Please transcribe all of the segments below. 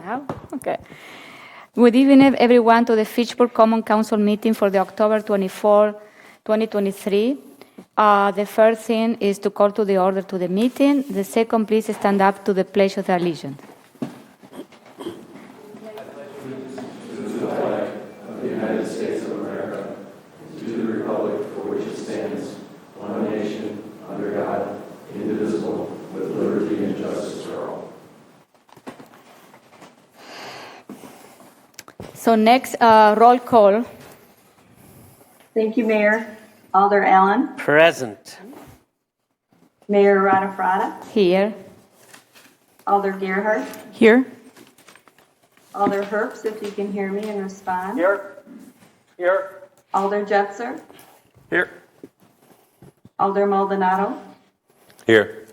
Wow, okay. Good evening, everyone, to the Fitchburg Common Council meeting for the October 24, 2023. The first thing is to call to the order to the meeting. The second, please stand up to the pledge of allegiance. So next, roll call. Thank you, Mayor. Alder Allen. Present. Mayor Radafrada. Here. Alder Gerhardt. Here. Alder Herbst, if you can hear me and respond. Here. Here. Alder Jetzer. Here. Alder Maldonado. Here.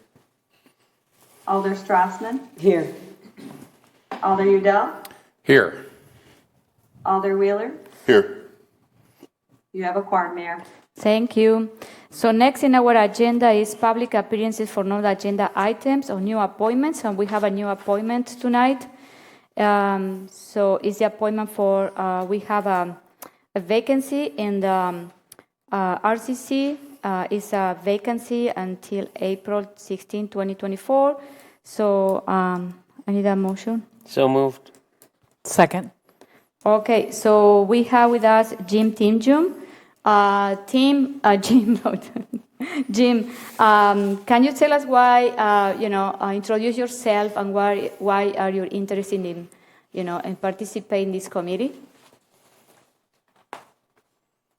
Alder Strassman. Here. Alder Udell. Here. Alder Wheeler. Here. You have a quorum, Mayor. Thank you. So next in our agenda is public appearances for non-agenda items or new appointments, and we have a new appointment tonight. So it's the appointment for, we have a vacancy in the RCC. It's a vacancy until April 16, 2024. So I need a motion. So moved. Second. Okay, so we have with us Jim Timjum. Jim, can you tell us why, introduce yourself and why are you interested in, in participating in this committee?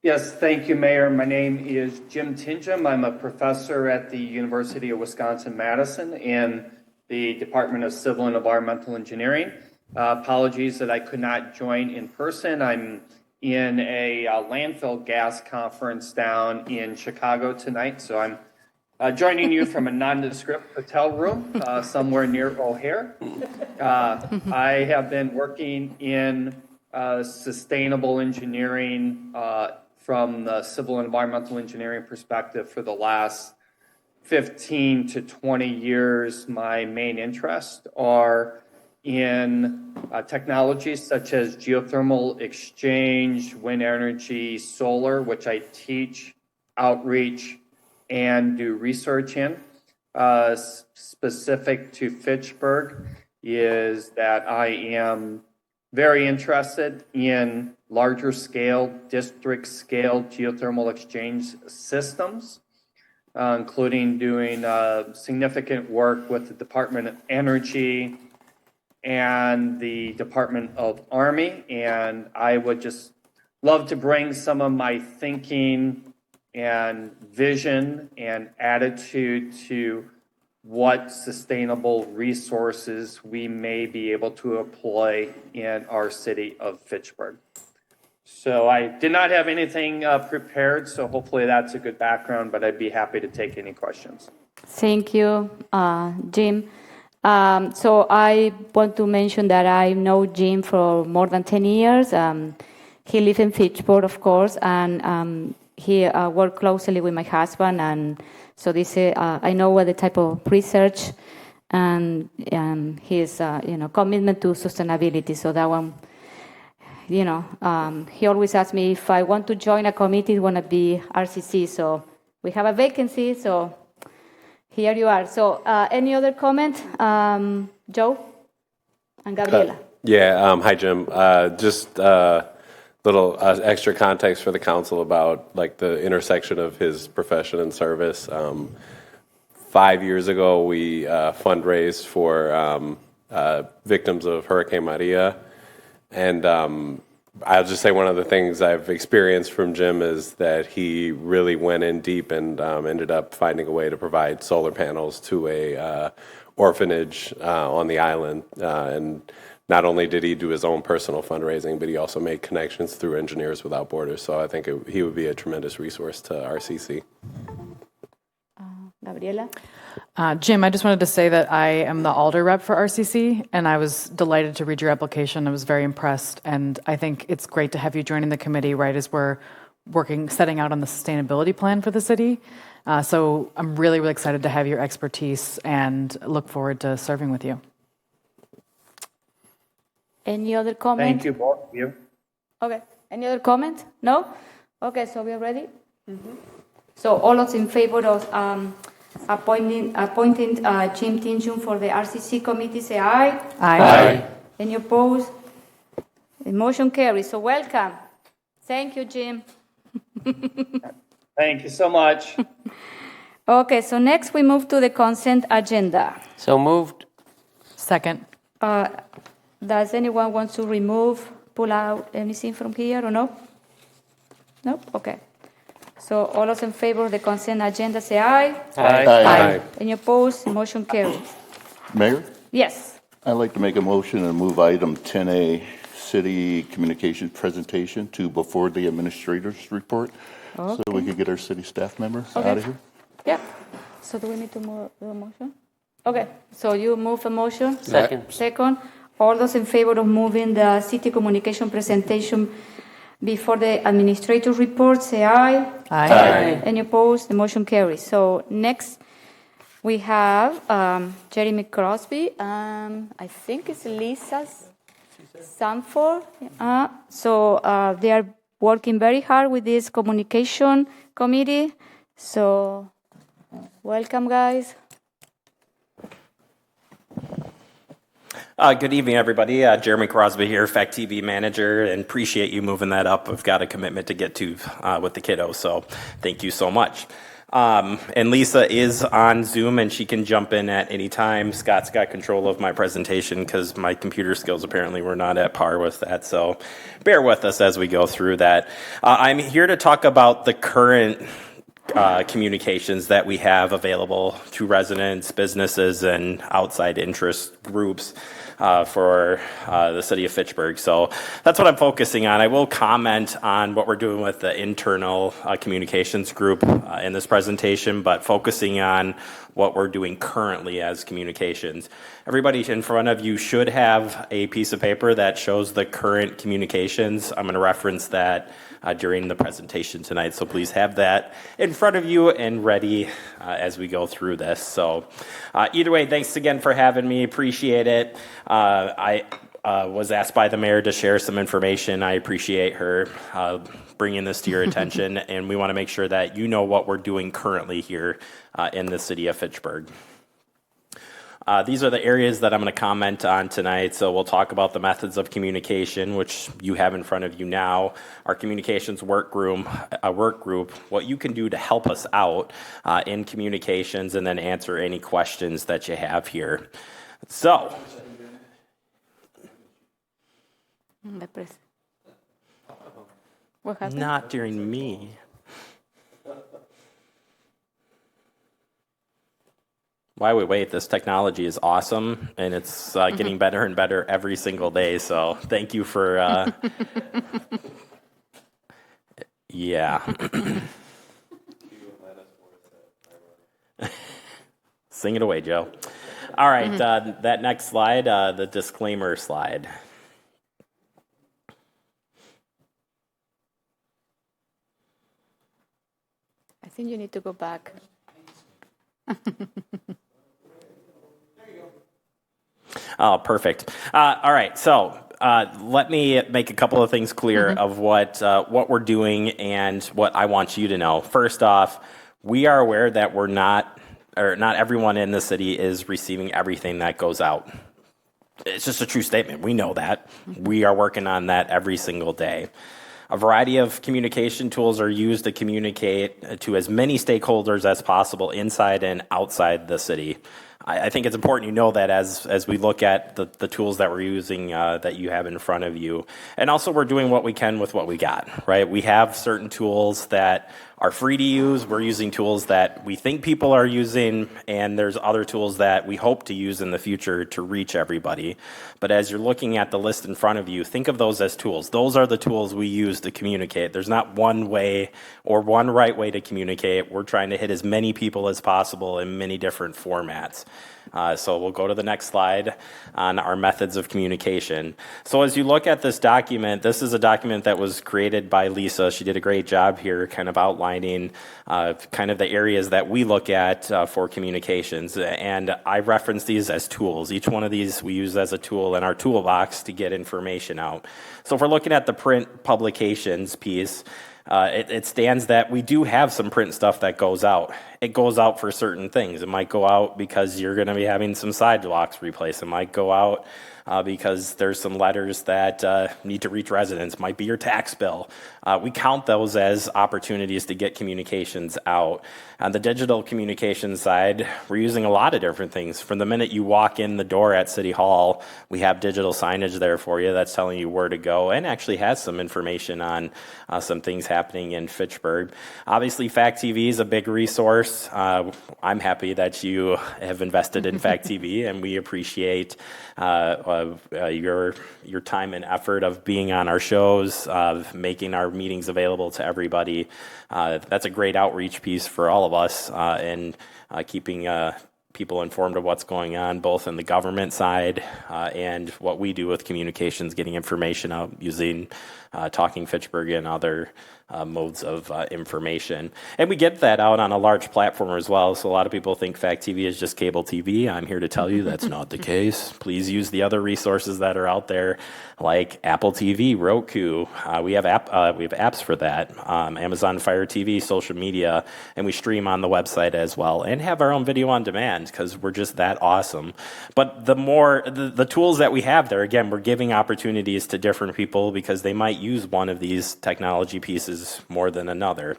Yes, thank you, Mayor. My name is Jim Timjum. I'm a professor at the University of Wisconsin-Madison in the Department of Civil and Environmental Engineering. Apologies that I could not join in person. I'm in a landfill gas conference down in Chicago tonight, so I'm joining you from a nondescript hotel room somewhere near O'Hare. I have been working in sustainable engineering from the civil and environmental engineering perspective for the last 15 to 20 years. My main interests are in technologies such as geothermal exchange, wind energy, solar, which I teach, outreach, and do research in. Specific to Fitchburg is that I am very interested in larger scale, district scale geothermal exchange systems, including doing significant work with the Department of Energy and the Department of Army, and I would just love to bring some of my thinking and vision and attitude to what sustainable resources we may be able to employ in our city of Fitchburg. So I did not have anything prepared, so hopefully that's a good background, but I'd be happy to take any questions. Thank you, Jim. So I want to mention that I know Jim for more than 10 years. He lives in Fitchburg, of course, and he worked closely with my husband. And so this, I know what the type of research and his, commitment to sustainability. So that one, he always asks me if I want to join a committee, it want to be RCC. So we have a vacancy, so here you are. So any other comment? Joe and Gabriela. Hi, Jim. Just little extra context for the council about like the intersection of his profession and service. 5 years ago, we fundraised for victims of Hurricane Maria. And I'll just say one of the things I've experienced from Jim is that he really went in deep and ended up finding a way to provide solar panels to a orphanage on the island. And not only did he do his own personal fundraising, but he also made connections through Engineers Without Borders. So I think he would be a tremendous resource to RCC. Gabriela? Jim, I just wanted to say that I am the Alder rep for RCC, and I was delighted to read your application. I was very impressed, and I think it's great to have you joining the committee right as we're setting out on the sustainability plan for the city. So I'm really, really excited to have your expertise and look forward to serving with you. Any other comment? Thank you, both of you. Okay. Any other comment? No? Okay, so we are ready? So all those in favor of appointing Jim Tinjun for the RCC committee, say aye. Aye. Any opposed? The motion carries. So welcome. Thank you, Jim. Thank you so much. Okay, so next we move to the consent agenda. So moved. Second. Does anyone want to pull out anything from here or no? No? Okay. So all those in favor of the consent agenda say aye. Aye. Any opposed? Motion carries. Mayor, Yes. I'd like to make a motion and move item 10A, city communications presentation, to before the administrator's report, so we could get our city staff member Okay. out of here. Yeah. So do we need to move the motion? Okay. So you move a motion? Second. Second. All those in favor of moving the city communication presentation before the administrator's report, say aye. Aye. Any opposed? The motion carries. So next we have Jeremy Crosby. I think it's Lisa's Sanford. So they are working very hard with this communication committee. So welcome, guys. Good evening, everybody. Jeremy Crosby here, Fact TV manager, and appreciate you moving that up. I've got a commitment to get to with the kiddos, so thank you so much. And Lisa is on Zoom, and she can jump in at any time. Scott's got control of my presentation because my computer skills apparently were not at par with that, so bear with us as we go through that. I'm here to talk about the current communications that we have available to residents, businesses, and outside interest groups for the city of Fitchburg. So that's what I'm focusing on. I will comment on what we're doing with the internal communications group in this presentation, but focusing on what we're doing currently as communications. Everybody in front of you should have a piece of paper that shows the current communications. I'm going to reference that during the presentation tonight, so please have that in front of you and ready as we go through this. So either way, thanks again for having me. Appreciate it. I was asked by the mayor to share some information. I appreciate her bringing this to your attention, and we want to make sure that you know what we're doing currently here in the city of Fitchburg. These are the areas that I'm going to comment on tonight. So we'll talk about the methods of communication, which you have in front of you now, our communications work group, what you can do to help us out in communications, and then answer any questions that you have here. So, What happened? not during me. Why we wait? This technology is awesome, and it's getting better and better every single day. So thank you for, yeah. Sing it away, Joe. All right, that next slide, the disclaimer slide. I think you need to go back. Oh, perfect. All right, so let me make a couple of things clear of what we're doing and what I want you to know. First off, we are aware that not everyone in the city is receiving everything that goes out. It's just a true statement. We know that. We are working on that every single day. A variety of communication tools are used to communicate to as many stakeholders as possible inside and outside the city. I think it's important you know that as we look at the tools that we're using that you have in front of you. And also we're doing what we can with what we got, right? We have certain tools that are free to use. We're using tools that we think people are using, and there's other tools that we hope to use in the future to reach everybody. But as you're looking at the list in front of you, think of those as tools. Those are the tools we use to communicate. There's not one way or one right way to communicate. We're trying to hit as many people as possible in many different formats. So we'll go to the next slide on our methods of communication. So as you look at this document, this is a document that was created by Lisa. She did a great job here kind of outlining kind of the areas that we look at for communications. And I reference these as tools. Each one of these we use as a tool in our toolbox to get information out. So if we're looking at the print publications piece, it stands that we do have some print stuff that goes out. It goes out for certain things. It might go out because you're going to be having some sidewalks replaced. It might go out because there's some letters that need to reach residents. Might be your tax bill. We count those as opportunities to get communications out. On the digital communication side, we're using a lot of different things. From the minute you walk in the door at City Hall, we have digital signage there for you that's telling you where to go and actually has some information on some things happening in Fitchburg. Obviously, Fact TV is a big resource. I'm happy that you have invested in Fact TV, and we appreciate your time and effort of being on our shows, of making our meetings available to everybody. That's a great outreach piece for all of us, and keeping people informed of what's going on, both in the government side and what we do with communications, getting information out using Talking Fitchburg and other modes of information. And we get that out on a large platform as well. So a lot of people think Fact TV is just cable TV. I'm here to tell you that's not the case. Please use the other resources that are out there, like Apple TV, Roku. We have apps for that. Amazon Fire TV, social media, and we stream on the website as well, and have our own video on demand because we're just that awesome. But the tools that we have there, again, we're giving opportunities to different people because they might use one of these technology pieces more than another.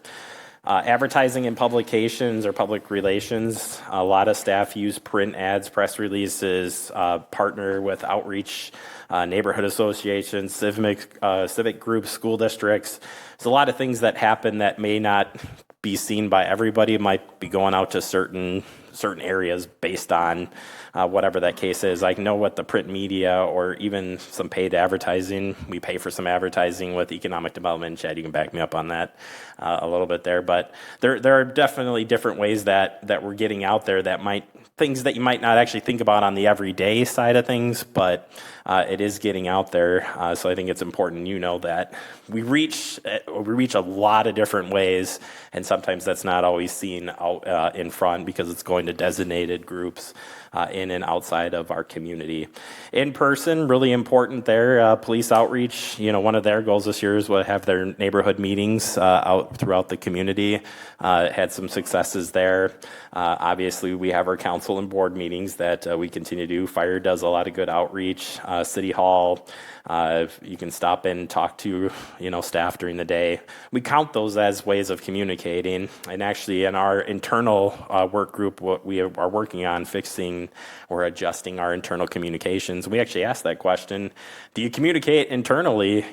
Advertising and publications or public relations, a lot of staff use print ads, press releases, partner with outreach, neighborhood associations, civic groups, school districts. There's a lot of things that happen that may not be seen by everybody. It might be going out to certain areas based on whatever that case is. I know what the print media or even some paid advertising, we pay for some advertising with economic development. Chad, you can back me up on that a little bit there. But there are definitely different ways that we're getting out there things that you might not actually think about on the everyday side of things, but it is getting out there. So I think it's important that we reach a lot of different ways, and sometimes that's not always seen out in front because it's going to designated groups in and outside of our community. In person, really important there. Police outreach, one of their goals this year is to have their neighborhood meetings out throughout the community. Had some successes there. Obviously, we have our council and board meetings that we continue to do. Fire does a lot of good outreach. City Hall, you can stop in and talk to staff during the day. We count those as ways of communicating. And actually, in our internal work group, what we are working on fixing or adjusting our internal communications. We actually asked that question: do you communicate internally,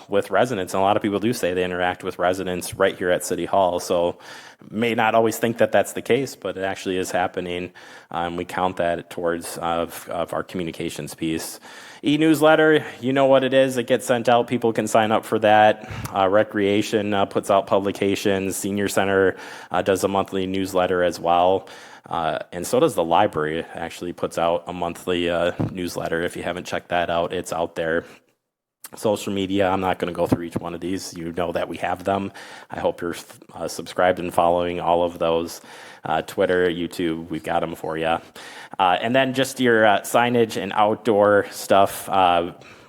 with residents? And a lot of people do say they interact with residents right here at City Hall. So may not always think that that's the case, but it actually is happening. We count that towards of our communications piece. E-newsletter, you know what it is. It gets sent out. People can sign up for that. Recreation puts out publications. Senior Center does a monthly newsletter as well. And so does the library. It actually puts out a monthly newsletter. If you haven't checked that out, it's out there. Social media, I'm not going to go through each one of these. You know that we have them. I hope you're subscribed and following all of those. Twitter, YouTube, we've got them for you. And then just your signage and outdoor stuff.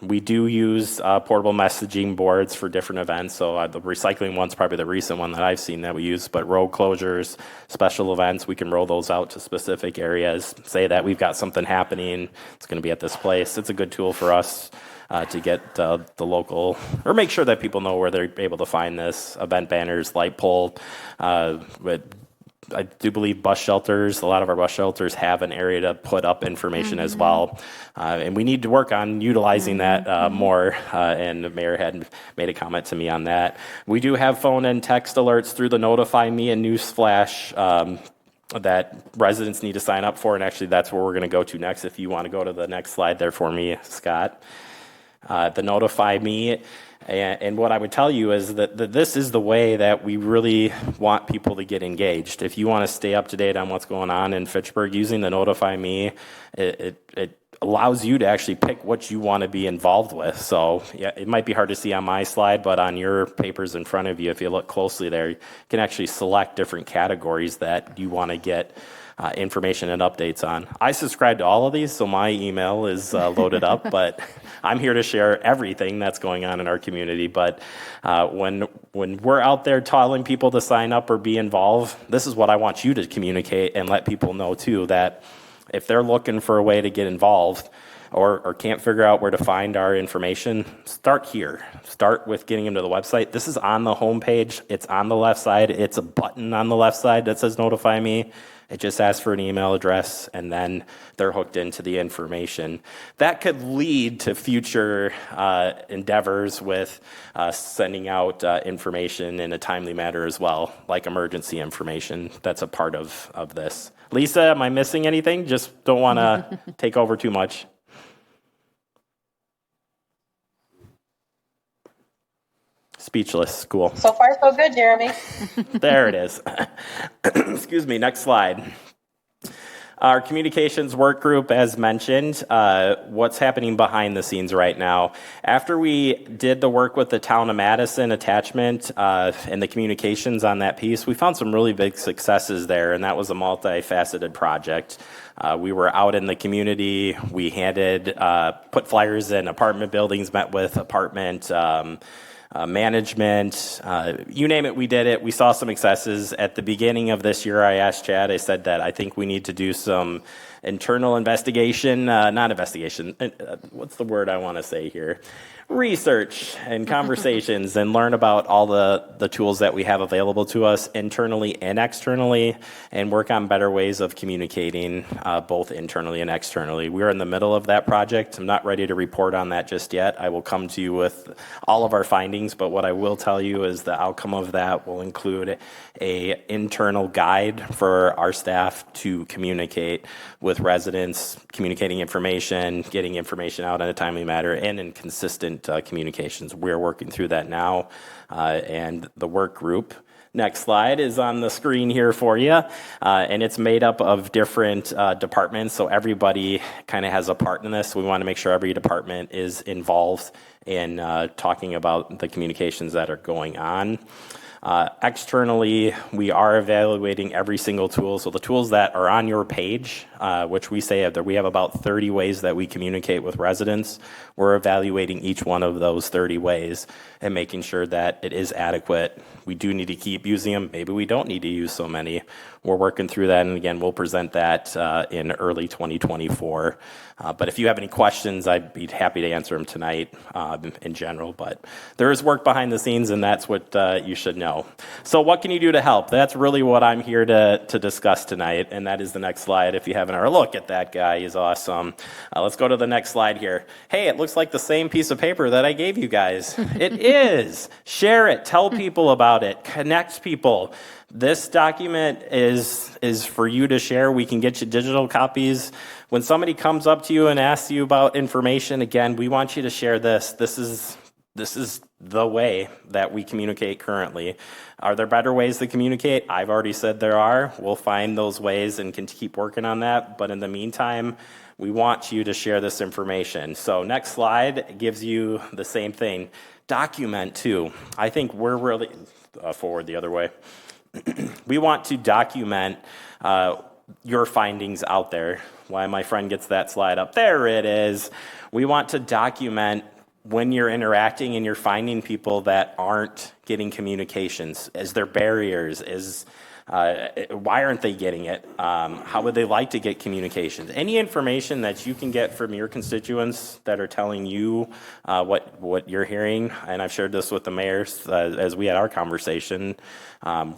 We do use portable messaging boards for different events. So the recycling one's probably the recent one that I've seen that we use. But road closures, special events, we can roll those out to specific areas. Say that we've got something happening. It's going to be at this place. It's a good tool for us to get the local, or make sure that people know where they're able to find this. Event banners, light pole. I do believe bus shelters, a lot of our bus shelters have an area to put up information as well. And we need to work on utilizing that more. And the mayor had made a comment to me on that. We do have phone and text alerts through the Notify Me and Newsflash that residents need to sign up for. And actually, that's where we're going to go to next. If you want to go to the next slide there for me, Scott. The Notify Me. And what I would tell you is that this is the way that we really want people to get engaged. If you want to stay up to date on what's going on in Fitchburg, using the Notify Me, it allows you to actually pick what you want to be involved with. So yeah, it might be hard to see on my slide, but on your papers in front of you, if you look closely there, you can actually select different categories that you want to get information and updates on. I subscribe to all of these, so my email is loaded up, but I'm here to share everything that's going on in our community. But when we're out there telling people to sign up or be involved, this is what I want you to communicate and let people know too, that if they're looking for a way to get involved or can't figure out where to find our information, start here. Start with getting them to the website. This is on the homepage. It's on the left side. It's a button on the left side that says Notify Me. It just asks for an email address, and then they're hooked into the information. That could lead to future endeavors with sending out information in a timely manner as well, like emergency information. That's a part of this. Lisa, am I missing anything? Just don't want to take over too much. Speechless. Cool. So far, so good, Jeremy. There it is. Excuse me. Next slide. Our communications work group, as mentioned, what's happening behind the scenes right now. After we did the work with the town of Madison attachment and the communications on that piece, we found some really big successes there, and that was a multifaceted project. We were out in the community. We put flyers in apartment buildings, met with apartment management, you name it, we did it. We saw some successes. At the beginning of this year, I asked Chad, I said that I think we need to do some internal investigation, not investigation, what's the word I want to say here? Research and conversations and learn about all the tools that we have available to us internally and externally, and work on better ways of communicating both internally and externally. We're in the middle of that project. I'm not ready to report on that just yet. I will come to you with all of our findings, but what I will tell you is the outcome of that will include a internal guide for our staff to communicate with residents, communicating information, getting information out in a timely manner, and in consistent communications. We're working through that now, and the work group. Next slide is on the screen here for you, and it's made up of different departments, so everybody kind of has a part in this. We want to make sure every department is involved in talking about the communications that are going on. Externally, we are evaluating every single tool. So the tools that are on your page, which we say that we have about 30 ways that we communicate with residents, we're evaluating each one of those 30 ways and making sure that it is adequate. We do need to keep using them. Maybe we don't need to use so many. We're working through that, and again, we'll present that in early 2024. But if you have any questions, I'd be happy to answer them tonight in general. But there is work behind the scenes, and that's what you should know. So what can you do to help? That's really what I'm here to discuss tonight, and that is the next slide. If you haven't already, look at that guy. He's awesome. Let's go to the next slide here. Hey, it looks like the same piece of paper that I gave you guys. It is. Share it. Tell people about it. Connect people. This document is for you to share. We can get you digital copies. When somebody comes up to you and asks you about information, again, we want you to share this. This is the way that we communicate currently. Are there better ways to communicate? I've already said there are. We'll find those ways and can keep working on that. But in the meantime, we want you to share this information. So next slide gives you the same thing. Document too. I think we're really forward the other way. We want to document your findings out there. Why my friend gets that slide up. There it is. We want to document when you're interacting and you're finding people that aren't getting communications. Is there barriers? Why aren't they getting it? How would they like to get communications? Any information that you can get from your constituents that are telling you what you're hearing, and I've shared this with the mayors as we had our conversation,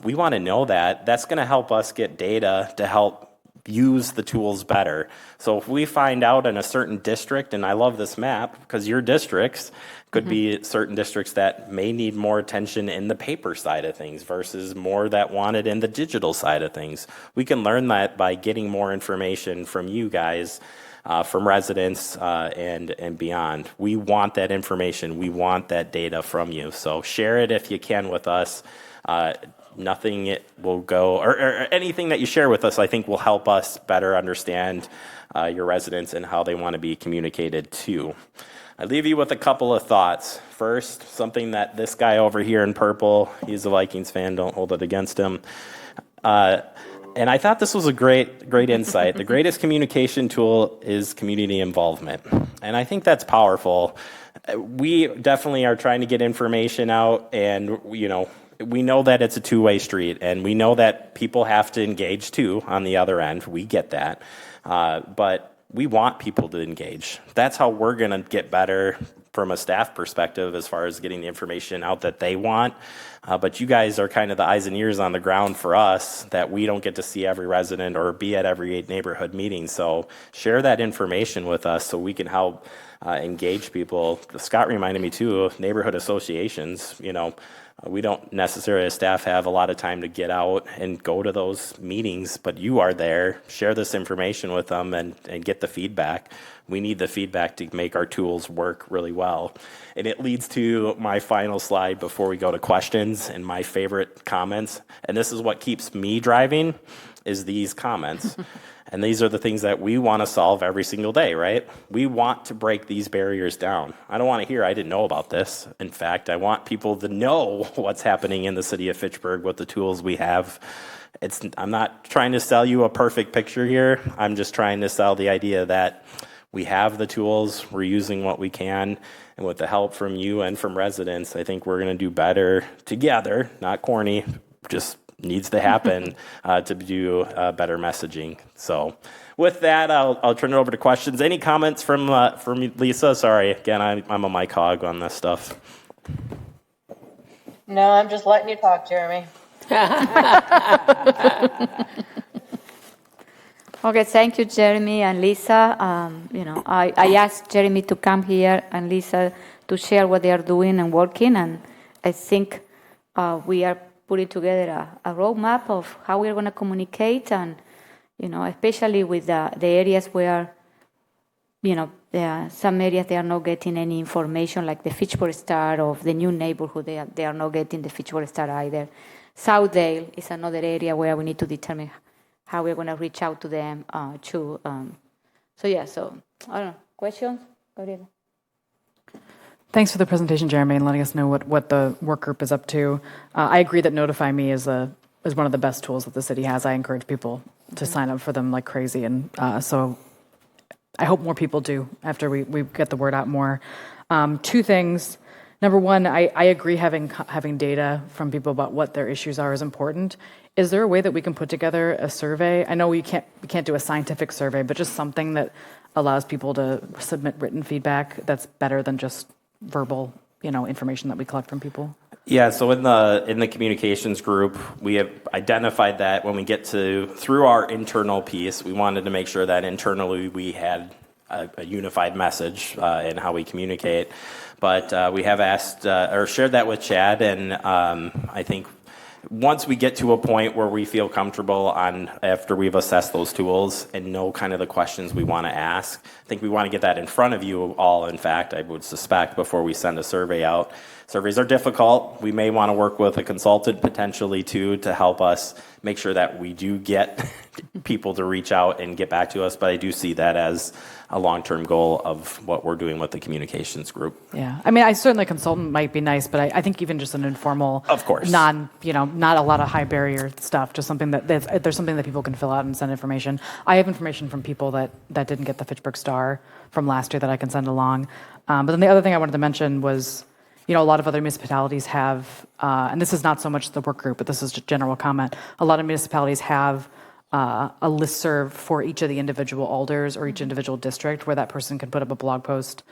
we want to know that. That's going to help us get data to help use the tools better. So if we find out in a certain district, and I love this map because your districts could be certain districts that may need more attention in the paper side of things versus more that want it in the digital side of things. We can learn that by getting more information from you guys from residents and beyond. We want that information. We want that data from you. So share it if you can with us. Nothing it will go, or anything that you share with us, I think will help us better understand your residents and how they want to be communicated to. I leave you with a couple of thoughts. First, something that this guy over here in purple, he's a Vikings fan, don't hold it against him. And I thought this was a great insight. The greatest communication tool is community involvement. And I think that's powerful. We definitely are trying to get information out, and, we know that it's a two-way street, and we know that people have to engage too on the other end. We get that. But we want people to engage. That's how we're going to get better from a staff perspective as far as getting the information out that they want. But you guys are kind of the eyes and ears on the ground for us, that we don't get to see every resident or be at every neighborhood meeting. So share that information with us so we can help engage people. Scott reminded me too of neighborhood associations. We don't necessarily as staff have a lot of time to get out and go to those meetings, but you are there. Share this information with them and get the feedback. We need the feedback to make our tools work really well. And it leads to my final slide before we go to questions and my favorite comments. And this is what keeps me driving, is these comments. And these are the things that we want to solve every single day, right? We want to break these barriers down. I don't want to hear, I didn't know about this. In fact, I want people to know what's happening in the city of Fitchburg, what the tools we have. I'm not trying to sell you a perfect picture here. I'm just trying to sell the idea that we have the tools, we're using what we can, and with the help from you and from residents, I think we're going to do better together, not corny, just needs to happen to do better messaging. So with that, I'll turn it over to questions. Any comments from Lisa? Sorry, again, I'm a mic hog on this stuff. No, I'm just letting you talk, Jeremy. Okay, thank you, Jeremy and Lisa. I asked Jeremy to come here and Lisa to share what they are doing and working, and I think we are putting together a roadmap of how we're going to communicate, and especially with the areas where there are some areas they are not getting any information, like the Fitchburg Star of the new neighborhood. They are not getting the Fitchburg Star either. Southdale is another area where we need to determine how we're going to reach out to them too. So I don't know. Questions, Gabriela? Thanks for the presentation, Jeremy, and letting us know what the work group is up to. I agree that Notify Me is one of the best tools that the city has. I encourage people to sign up for them like crazy, and so I hope more people do after we get the word out more. Two things. Number one, I agree having data from people about what their issues are is important. Is there a way that we can put together a survey? I know we can't do a scientific survey, but just something that allows people to submit written feedback that's better than just verbal, information that we collect from people? Yeah, so in the communications group, we have identified that when we get through our internal piece, we wanted to make sure that internally we had a unified message in how we communicate. But we have asked or shared that with Chad, and I think once we get to a point where we feel comfortable after we've assessed those tools and know kind of the questions we want to ask, I think we want to get that in front of you all, in fact, I would suspect, before we send a survey out. Surveys are difficult. We may want to work with a consultant potentially too to help us make sure that we do get people to reach out and get back to us, but I do see that as a long-term goal of what we're doing with the communications group. Yeah, I mean, certainly a consultant might be nice, but I think even just an informal, of course, not a lot of high barrier stuff, just something there's something that people can fill out and send information. I have information from people that didn't get the Fitchburg Star from last year that I can send along. But then the other thing I wanted to mention was, a lot of other municipalities have, and this is not so much the work group, but this is just general comment. A lot of municipalities have a listserv for each of the individual alders or each individual district where that person can put up a blog post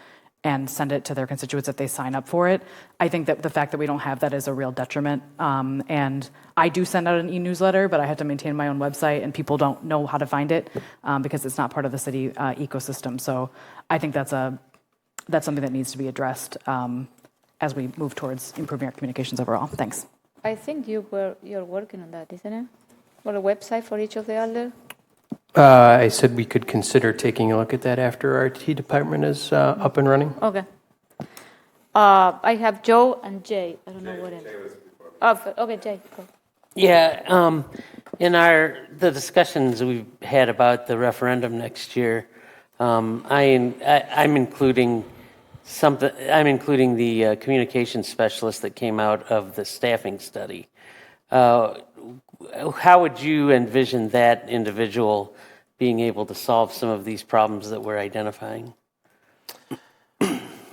and send it to their constituents if they sign up for it. I think that the fact that we don't have that is a real detriment. And I do send out an e-newsletter, but I have to maintain my own website, and people don't know how to find it because it's not part of the city ecosystem. So I think that's something that needs to be addressed as we move towards improving our communications overall. Thanks. I think you're working on that, isn't it? For a website for each of the elders? I said we could consider taking a look at that after our IT department is up and running. Okay. I have Joe and Jay. I don't know what else. Okay, Jay, go. Yeah, in the discussions we've had about the referendum next year, I'm including something. I'm including the communication specialist that came out of the staffing study. How would you envision that individual being able to solve some of these problems that we're identifying?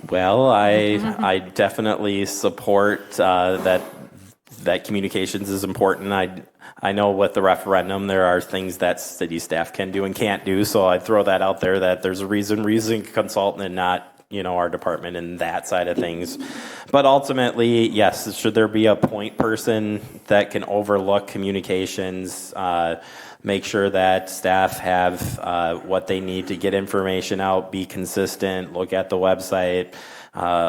Well, I definitely support that communications is important. I know with the referendum there are things that city staff can do and can't do, so I'd throw that out there that there's a reason we're using a consultant and not our department in that side of things. But ultimately, yes, should there be a point person that can overlook communications, make sure that staff have what they need to get information out, be consistent, look at the website,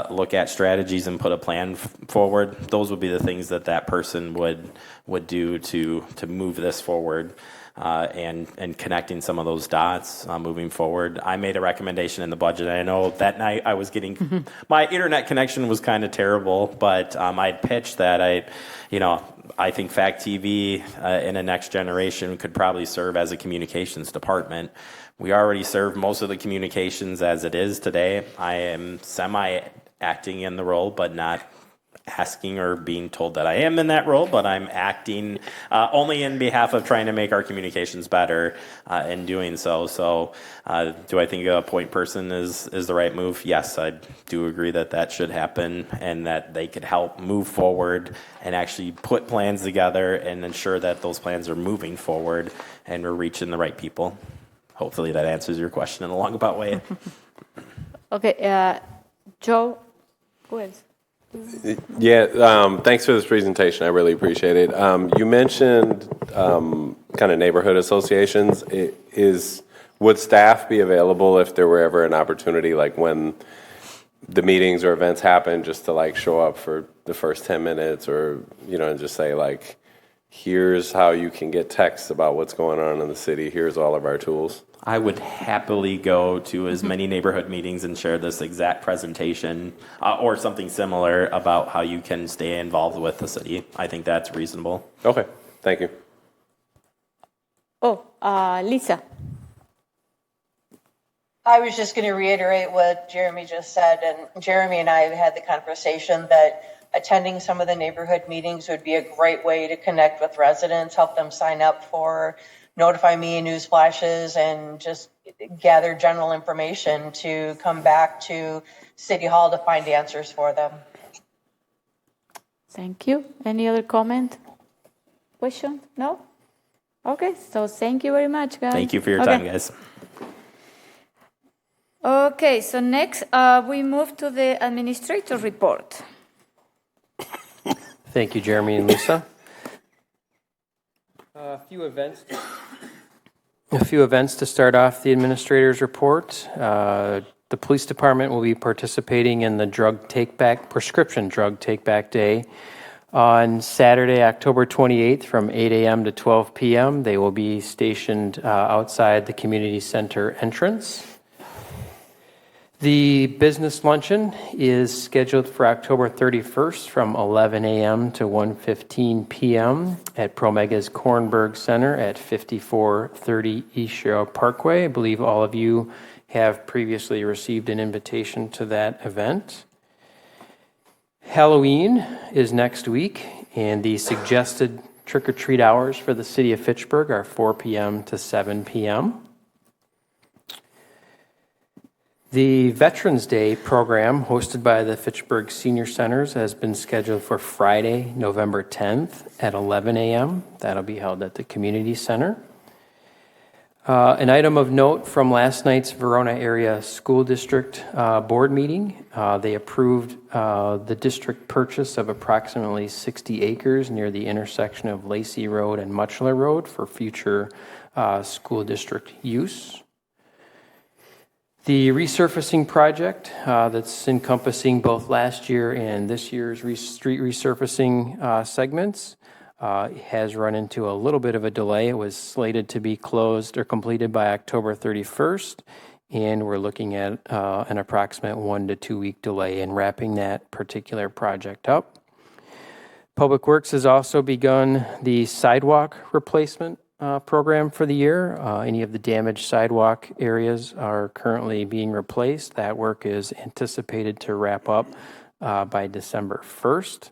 look at strategies and put a plan forward. Those would be the things that person would do to move this forward. And connecting some of those dots moving forward. I made a recommendation in the budget. I know that night I was getting my internet connection was kind of terrible, but I pitched that I think Fact TV in a next generation could probably serve as a communications department. We already serve most of the communications as it is today. I am semi-acting in the role, but not asking or being told that I am in that role, but I'm acting only in behalf of trying to make our communications better in doing so. So do I think a point person is the right move? Yes, I do agree that should happen and that they could help move forward and actually put plans together and ensure that those plans are moving forward and we're reaching the right people. Hopefully that answers your question in a roundabout way. Okay, Joe, who else? Yeah, thanks for this presentation. I really appreciate it. You mentioned kind of neighborhood associations. Would staff be available if there were ever an opportunity, like when the meetings or events happen, just to show up for the first 10 minutes or, and just say here's how you can get texts about what's going on in the city. Here's all of our tools. I would happily go to as many neighborhood meetings and share this exact presentation or something similar about how you can stay involved with the city. I think that's reasonable. Okay, thank you. Lisa. I was just going to reiterate what Jeremy just said, and Jeremy and I have had the conversation that attending some of the neighborhood meetings would be a great way to connect with residents, help them sign up for Notify Me news flashes, and just gather general information to come back to City Hall to find answers for them. Thank you. Any other comment? Question? No? Okay, so thank you very much, guys. Thank you for your time, guys. Okay, so next we move to the administrator report. Thank you, Jeremy and Lisa. A few events to start off the administrator's report. The police department will be participating in the prescription drug take-back day on Saturday, October 28th from 8 a.m. to 12 p.m. They will be stationed outside the community center entrance. The business luncheon is scheduled for October 31st from 11 a.m. to 1:15 p.m. at Promega's Kornberg Center at 5430 East Shore Parkway. I believe all of you have previously received an invitation to that event. Halloween is next week, and the suggested trick-or-treat hours for the city of Fitchburg are 4 p.m. to 7 p.m. The Veterans Day program hosted by the Fitchburg Senior Centers has been scheduled for Friday, November 10th at 11 a.m. That'll be held at the Community Center. An item of note from last night's Verona Area School District Board meeting. They approved the district purchase of approximately 60 acres near the intersection of Lacey Road and Muchler Road for future school district use. The resurfacing project that's encompassing both last year and this year's street resurfacing segments has run into a little bit of a delay. It was slated to be closed or completed by October 31st, and we're looking at an approximate 1 to 2 week delay in wrapping that particular project up. Public Works has also begun the sidewalk replacement program for the year. Any of the damaged sidewalk areas are currently being replaced. That work is anticipated to wrap up by December 1st.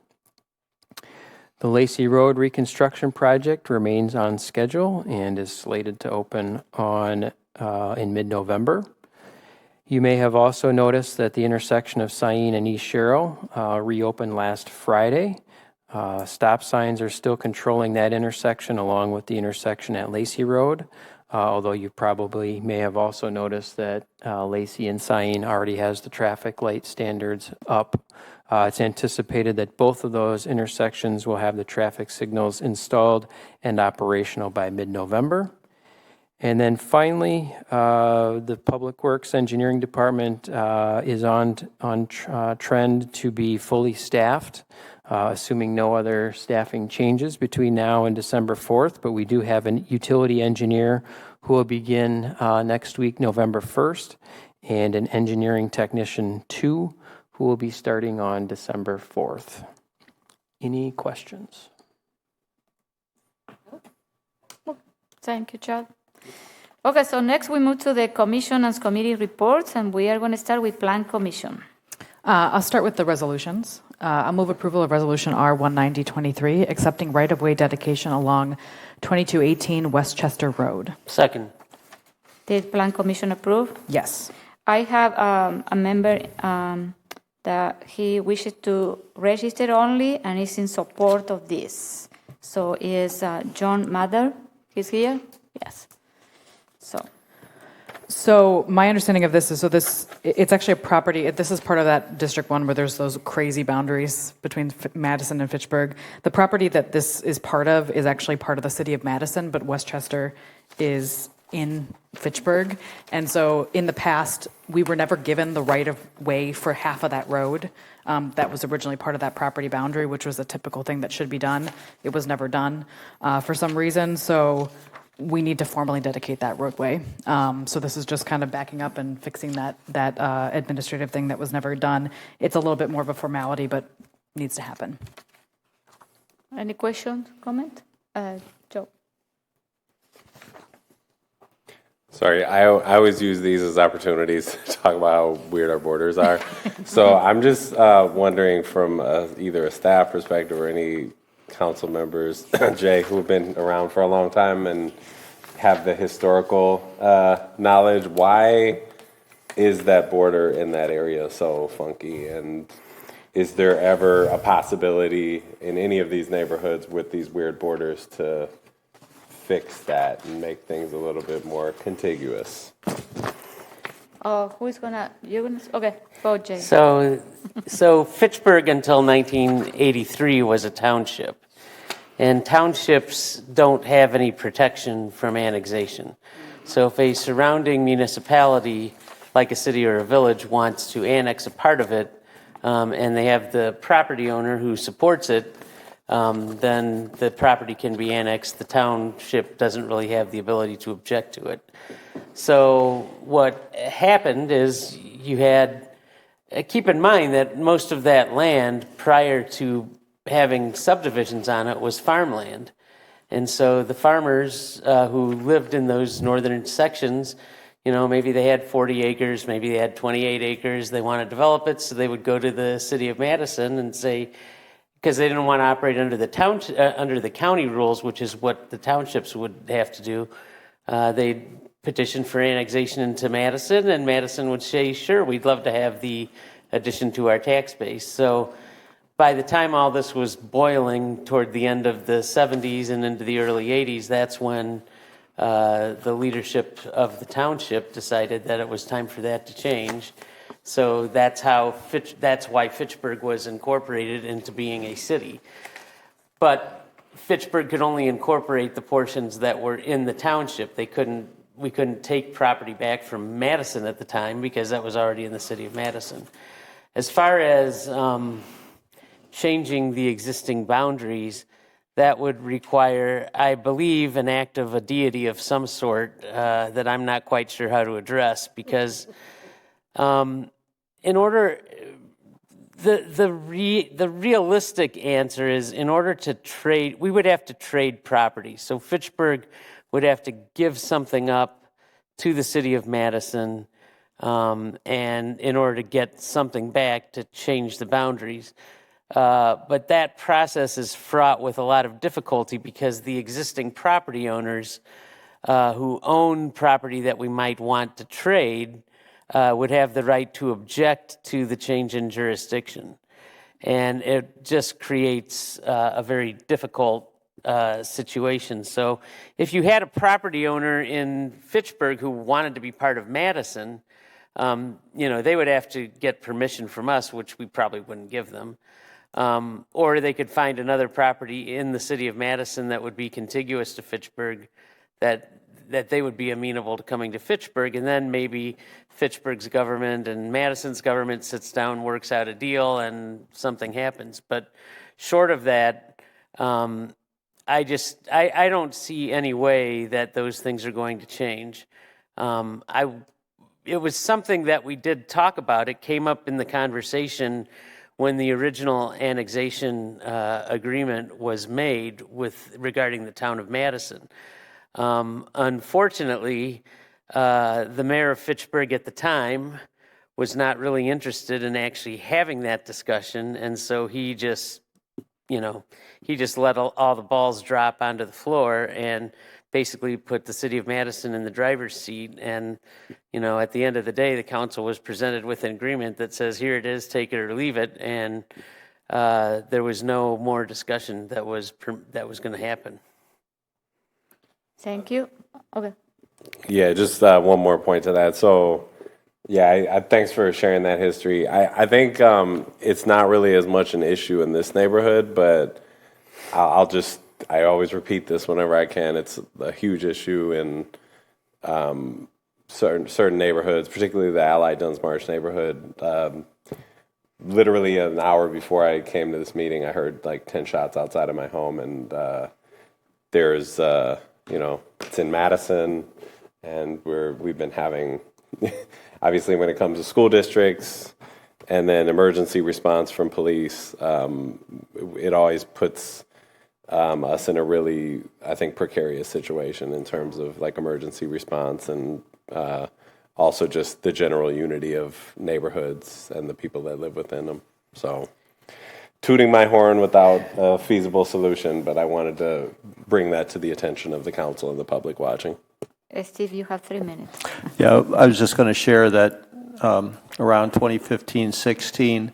The Lacey Road reconstruction project remains on schedule and is slated to open in mid-November. You may have also noticed that the intersection of Sain and East Sherrill reopened last Friday. Stop signs are still controlling that intersection along with the intersection at Lacey Road, although you probably may have also noticed that Lacey and Sain already has the traffic light standards up. It's anticipated that both of those intersections will have the traffic signals installed and operational by mid-November. And then finally, the Public Works Engineering Department is on trend to be fully staffed, assuming no other staffing changes between now and December 4th. But we do have a utility engineer who will begin next week, November 1st, and an engineering technician 2 who will be starting on December 4th. Any questions? Thank you, Chad. Okay, so next we move to the commission and committee reports, and we are going to start with Plan Commission. I'll start with the resolutions. I'll move approval of Resolution R-19023, accepting right-of-way dedication along 2218 Westchester Road. Second. Did Plan Commission approve? Yes. I have a member that he wishes to register only and is in support of this. So is John Mather. He's here? Yes. So my understanding of this is, it's actually a property, this is part of that District 1 where there's those crazy boundaries between Madison and Fitchburg. The property that this is part of is actually part of the city of Madison, but Westchester is in Fitchburg. And so in the past, we were never given the right of way for half of that road. That was originally part of that property boundary, which was a typical thing that should be done. It was never done for some reason. So we need to formally dedicate that roadway. So this is just kind of backing up and fixing that administrative thing that was never done. It's a little bit more of a formality, but needs to happen. Any questions, comment? Joe? Sorry, I always use these as opportunities to talk about how weird our borders are. So I'm just wondering from either a staff perspective or any council members, Jay, who have been around for a long time and have the historical knowledge, why is that border in that area so funky? And is there ever a possibility in any of these neighborhoods with these weird borders to fix that and make things a little bit more contiguous? Who's gonna? Okay, go, Jay. So Fitchburg until 1983 was a township, and townships don't have any protection from annexation. So if a surrounding municipality, like a city or a village, wants to annex a part of it, and they have the property owner who supports it, then the property can be annexed. The township doesn't really have the ability to object to it. So what happened is you had, keep in mind that most of that land prior to having subdivisions on it was farmland. And so the farmers who lived in those northern sections, you know, maybe they had 40 acres, maybe they had 28 acres, they want to develop it, so they would go to the city of Madison and say, because they didn't want to operate under the county rules, which is what the townships would have to do, they'd petition for annexation into Madison, and Madison would say, sure, we'd love to have the addition to our tax base. So by the time all this was boiling toward the end of the 70s and into the early 80s, that's when the leadership of the township decided that it was time for that to change. So that's why Fitchburg was incorporated into being a city. But Fitchburg could only incorporate the portions that were in the township. We couldn't take property back from Madison at the time because that was already in the city of Madison. As far as changing the existing boundaries, that would require, I believe, an act of a deity of some sort that I'm not quite sure how to address, because in order, the realistic answer is, in order to trade, we would have to trade property. So Fitchburg would have to give something up to the city of Madison, and in order to get something back to change the boundaries. But that process is fraught with a lot of difficulty, because the existing property owners who own property that we might want to trade would have the right to object to the change in jurisdiction. And it just creates a very difficult situation. So if you had a property owner in Fitchburg who wanted to be part of Madison, they would have to get permission from us, which we probably wouldn't give them. Or they could find another property in the city of Madison that would be contiguous to Fitchburg, that they would be amenable to coming to Fitchburg, and then maybe Fitchburg's government and Madison's government sits down, works out a deal, and something happens. But short of that, I don't see any way that those things are going to change. It was something that we did talk about. It came up in the conversation when the original annexation agreement was made regarding the town of Madison. Unfortunately, the mayor of Fitchburg at the time was not really interested in actually having that discussion, and so he just let all the balls drop onto the floor and basically put the city of Madison in the driver's seat. And at the end of the day, the council was presented with an agreement that says, here it is, take it or leave it, and there was no more discussion that was going to happen. Thank you. Okay. Yeah, just one more point to that. So, yeah, thanks for sharing that history. I think it's not really as much an issue in this neighborhood, but I always repeat this whenever I can. It's a huge issue in certain neighborhoods, particularly the Allied Duns Marsh neighborhood. Literally an hour before I came to this meeting, I heard like 10 shots outside of my home, and there's it's in Madison, and we've been having, obviously when it comes to school districts and then emergency response from police, it always puts us in a really, I think, precarious situation in terms of like emergency response, and also just the general unity of neighborhoods and the people that live within them. So, tooting my horn without a feasible solution, but I wanted to bring that to the attention of the council and the public watching. Steve, you have 3 minutes. Yeah, I was just going to share that around 2015-16,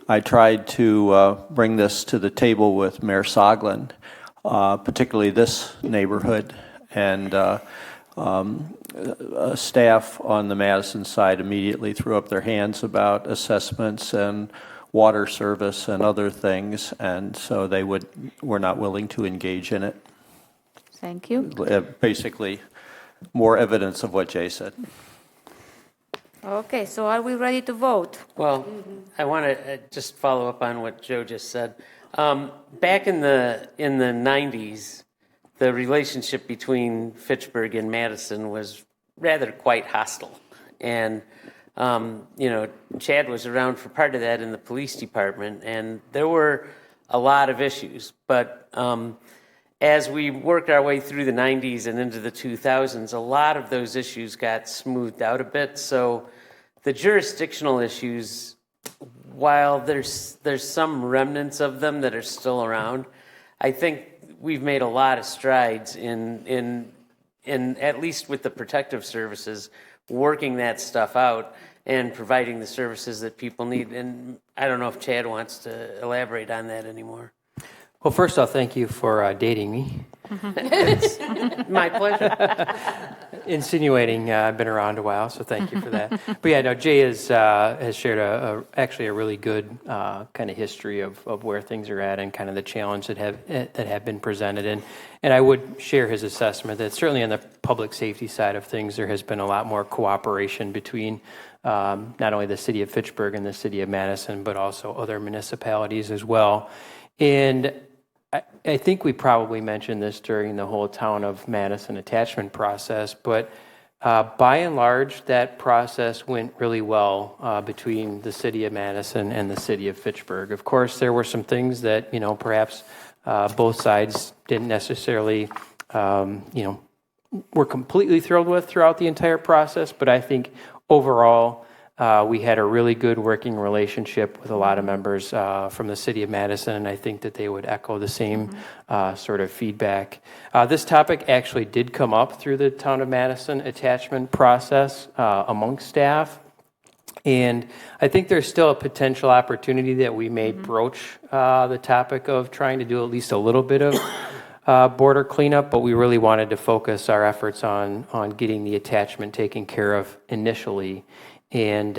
I tried to bring this to the table with Mayor Soglin, particularly this neighborhood, and staff on the Madison side immediately threw up their hands about assessments and water service and other things, and so they were not willing to engage in it. Thank you. Basically, more evidence of what Jay said. Okay, so are we ready to vote? Well, I want to just follow up on what Joe just said. Back in the 90s, the relationship between Fitchburg and Madison was rather quite hostile, and Chad was around for part of that in the police department, and there were a lot of issues. But as we worked our way through the 90s and into the 2000s, a lot of those issues got smoothed out a bit. So the jurisdictional issues, while there's some remnants of them that are still around, I think we've made a lot of strides in at least with the protective services, working that stuff out and providing the services that people need. And I don't know if Chad wants to elaborate on that anymore. Well, first off, thank you for dating me. It's my pleasure. Insinuating I've been around a while, so thank you for that. But yeah, no, Jay has shared actually a really good kind of history of where things are at and kind of the challenge that have been presented. And I would share his assessment that certainly on the public safety side of things, there has been a lot more cooperation between not only the city of Fitchburg and the city of Madison, but also other municipalities as well. And I think we probably mentioned this during the whole town of Madison attachment process, but by and large, that process went really well between the city of Madison and the city of Fitchburg. Of course, there were some things that, perhaps both sides didn't necessarily, were completely thrilled with throughout the entire process, but I think overall, we had a really good working relationship with a lot of members from the city of Madison, and I think that they would echo the same sort of feedback. This topic actually did come up through the town of Madison attachment process amongst staff, and I think there's still a potential opportunity that we may broach the topic of trying to do at least a little bit of border cleanup, but we really wanted to focus our efforts on getting the attachment taken care of initially. And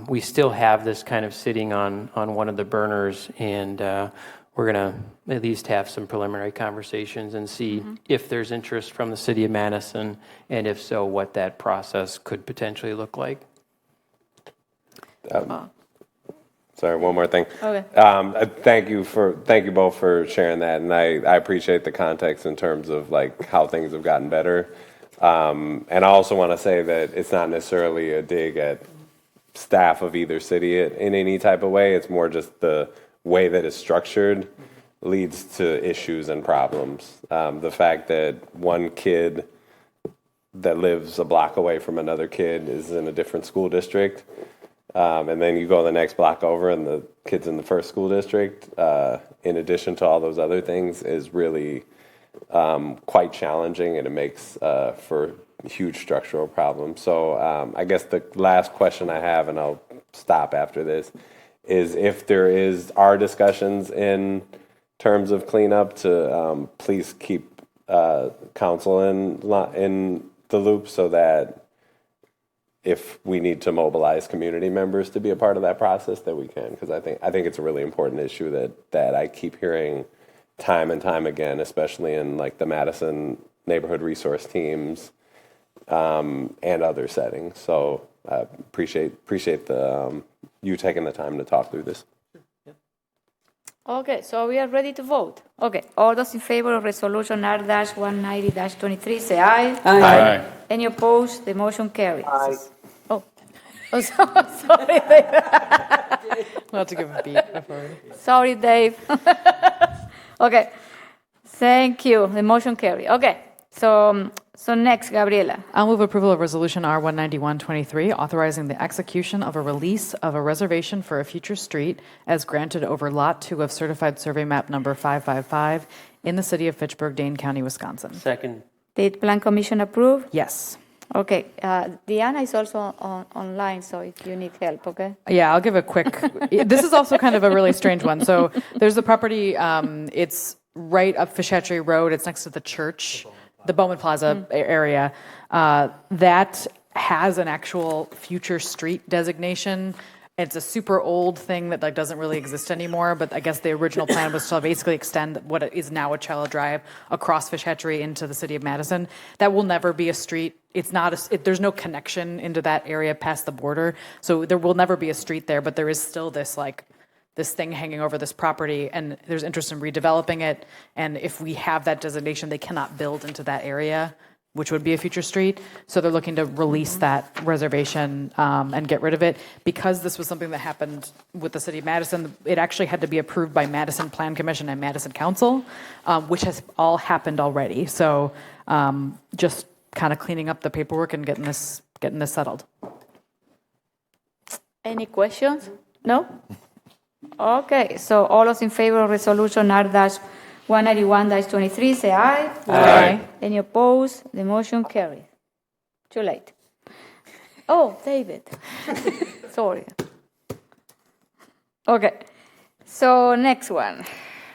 we still have this kind of sitting on one of the burners, and we're going to at least have some preliminary conversations and see if there's interest from the city of Madison, and if so, what that process could potentially look like. Sorry, one more thing. Okay. Thank you both for sharing that, and I appreciate the context in terms of like how things have gotten better. And I also want to say that it's not necessarily a dig at staff of either city in any type of way. It's more just the way that it's structured leads to issues and problems. The fact that one kid that lives a block away from another kid is in a different school district, and then you go the next block over and the kid's in the first school district, in addition to all those other things, is really quite challenging, and it makes for huge structural problems. So I guess the last question I have, and I'll stop after this, is if there are discussions in terms of cleanup to please keep council in the loop, so that if we need to mobilize community members to be a part of that process, that we can, because I think it's a really important issue that I keep hearing time and time again, especially in like the Madison neighborhood resource teams and other settings. So appreciate the you taking the time to talk through this. Okay, so we are ready to vote. Okay, all those in favor of resolution R-190-23 say aye. Aye. Any opposed? The motion carries. Aye. Oh, sorry, Dave. We'll have to give a beat before. Sorry, Dave. Okay, thank you. The motion carries. Okay, so next, Gabriela. I'll move approval of resolution R-191-23, authorizing the execution of a release of a reservation for a future street as granted over Lot 2 of certified survey map number 555 in the city of Fitchburg, Dane County, Wisconsin. Second. Did Plan Commission approve? Yes. Okay, Diana is also online, so if you need help, okay? Yeah, I'll give a quick. This is also kind of a really strange one. So there's the property. It's right up Fishatry Road. It's next to the church, the Bowman Plaza area. That has an actual future street designation. It's a super old thing that like doesn't really exist anymore, but I guess the original plan was to basically extend what is now a Cello Drive across Fish Hatchery into the city of Madison. That will never be a street. It's not there's no connection into that area past the border, so there will never be a street there. But there is still this thing hanging over this property, and there's interest in redeveloping it. And if we have that designation, they cannot build into that area, which would be a future street. So they're looking to release that reservation and get rid of it. Because this was something that happened with the city of Madison, it actually had to be approved by Madison Plan Commission and Madison Council, which has all happened already. So just kind of cleaning up the paperwork and getting this settled. Any questions? No? Okay, so all those in favor of resolution R-191-23 say aye. Aye. Any opposed? The motion carries. Too late. Oh, David. Sorry. Okay, so next one.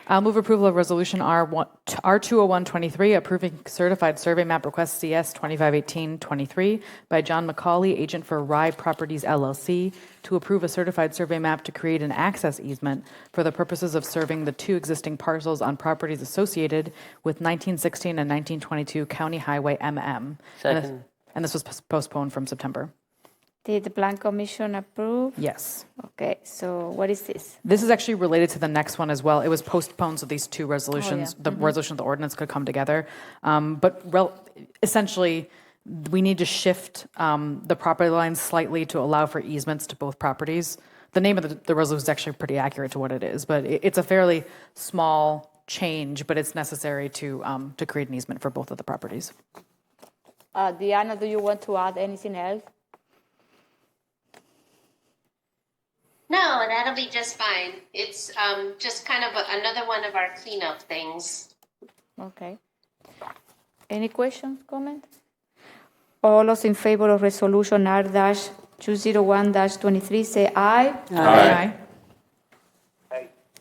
I'll move approval of resolution R201-23, approving certified survey map request CS 2518-23 by John McCauley, agent for Rye Properties LLC, to approve a certified survey map to create an access easement for the purposes of serving the two existing parcels on properties associated with 1916 and 1922 County Highway MM. Second. And this was postponed from September. Did the Plan Commission approve? Yes. Okay, so what is this? This is actually related to the next one as well. It was postponed so these two resolutions, yeah. the resolution of the ordinance could come together. Essentially, we need to shift the property lines slightly to allow for easements to both properties. The name of the resolution is actually pretty accurate to what it is, but it's a fairly small change, but it's necessary to create an easement for both of the properties. Diana, do you want to add anything else? No, that'll be just fine. It's just kind of another one of our cleanup things. Okay. Any questions, comments? All those in favor of resolution R-201-23 say aye. Aye.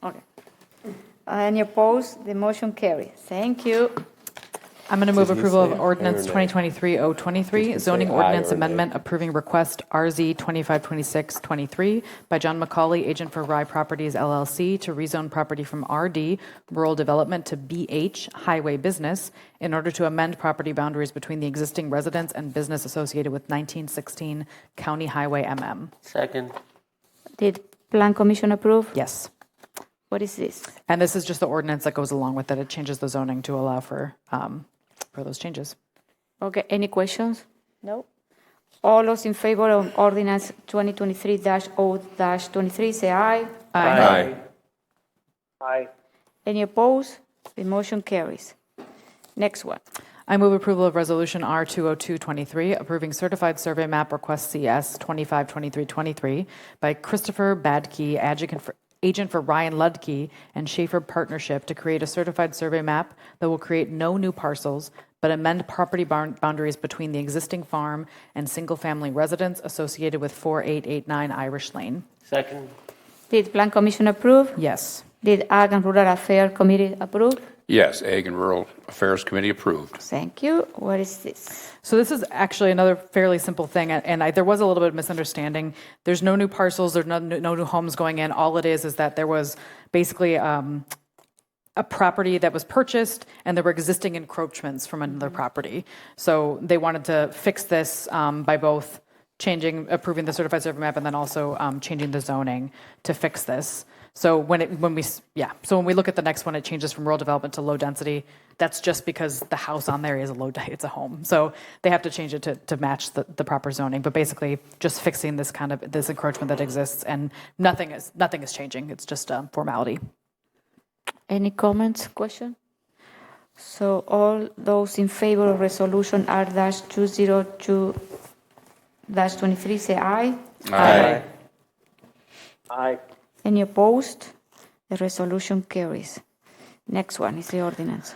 Okay. Any opposed? The motion carries. Thank you. I'm going to move Did you approval say of ordinance aye or nay? 2023-023, say zoning aye ordinance or nay. amendment approving request RZ 252623 by John McCauley, agent for Rye Properties LLC, to rezone property from RD, rural development, to BH, highway business, in order to amend property boundaries between the existing residence and business associated with 1916 County Highway MM. Second. Did Plan Commission approve? Yes. What is this? And this is just the ordinance that goes along with it. It changes the zoning to allow for those changes. Okay, any questions? No? All those in favor of ordinance 2023-0-23 say aye. Aye. Any opposed? The motion carries. Next one. I move approval of Resolution R20223, approving certified survey map request CS 252323 by Christopher Badke, agent for Ryan Ludke and Schaefer Partnership, to create a certified survey map that will create no new parcels, but amend property boundaries between the existing farm and single-family residence associated with 4889 Irish Lane. Second. Did Plan Commission approve? Yes. Did Ag and Rural Affairs Committee approve? Yes, Ag and Rural Affairs Committee approved. Thank you. What is this? So this is actually another fairly simple thing, and there was a little bit of misunderstanding. There's no new parcels, there's no new homes going in. All it is that there was basically a property that was purchased, and there were existing encroachments from another property. So they wanted to fix this by both approving the certified survey map, and then also changing the zoning to fix this. So when we look at the next one, it changes from rural development to low density. That's just because the house on there is it's a home. So they have to change it to match the proper zoning. But basically, just fixing this encroachment that exists, and nothing is changing. It's just a formality. Any comments, question? So all those in favor of resolution R-202-23 say aye. Aye. Any opposed? The resolution carries. Next one is the ordinance.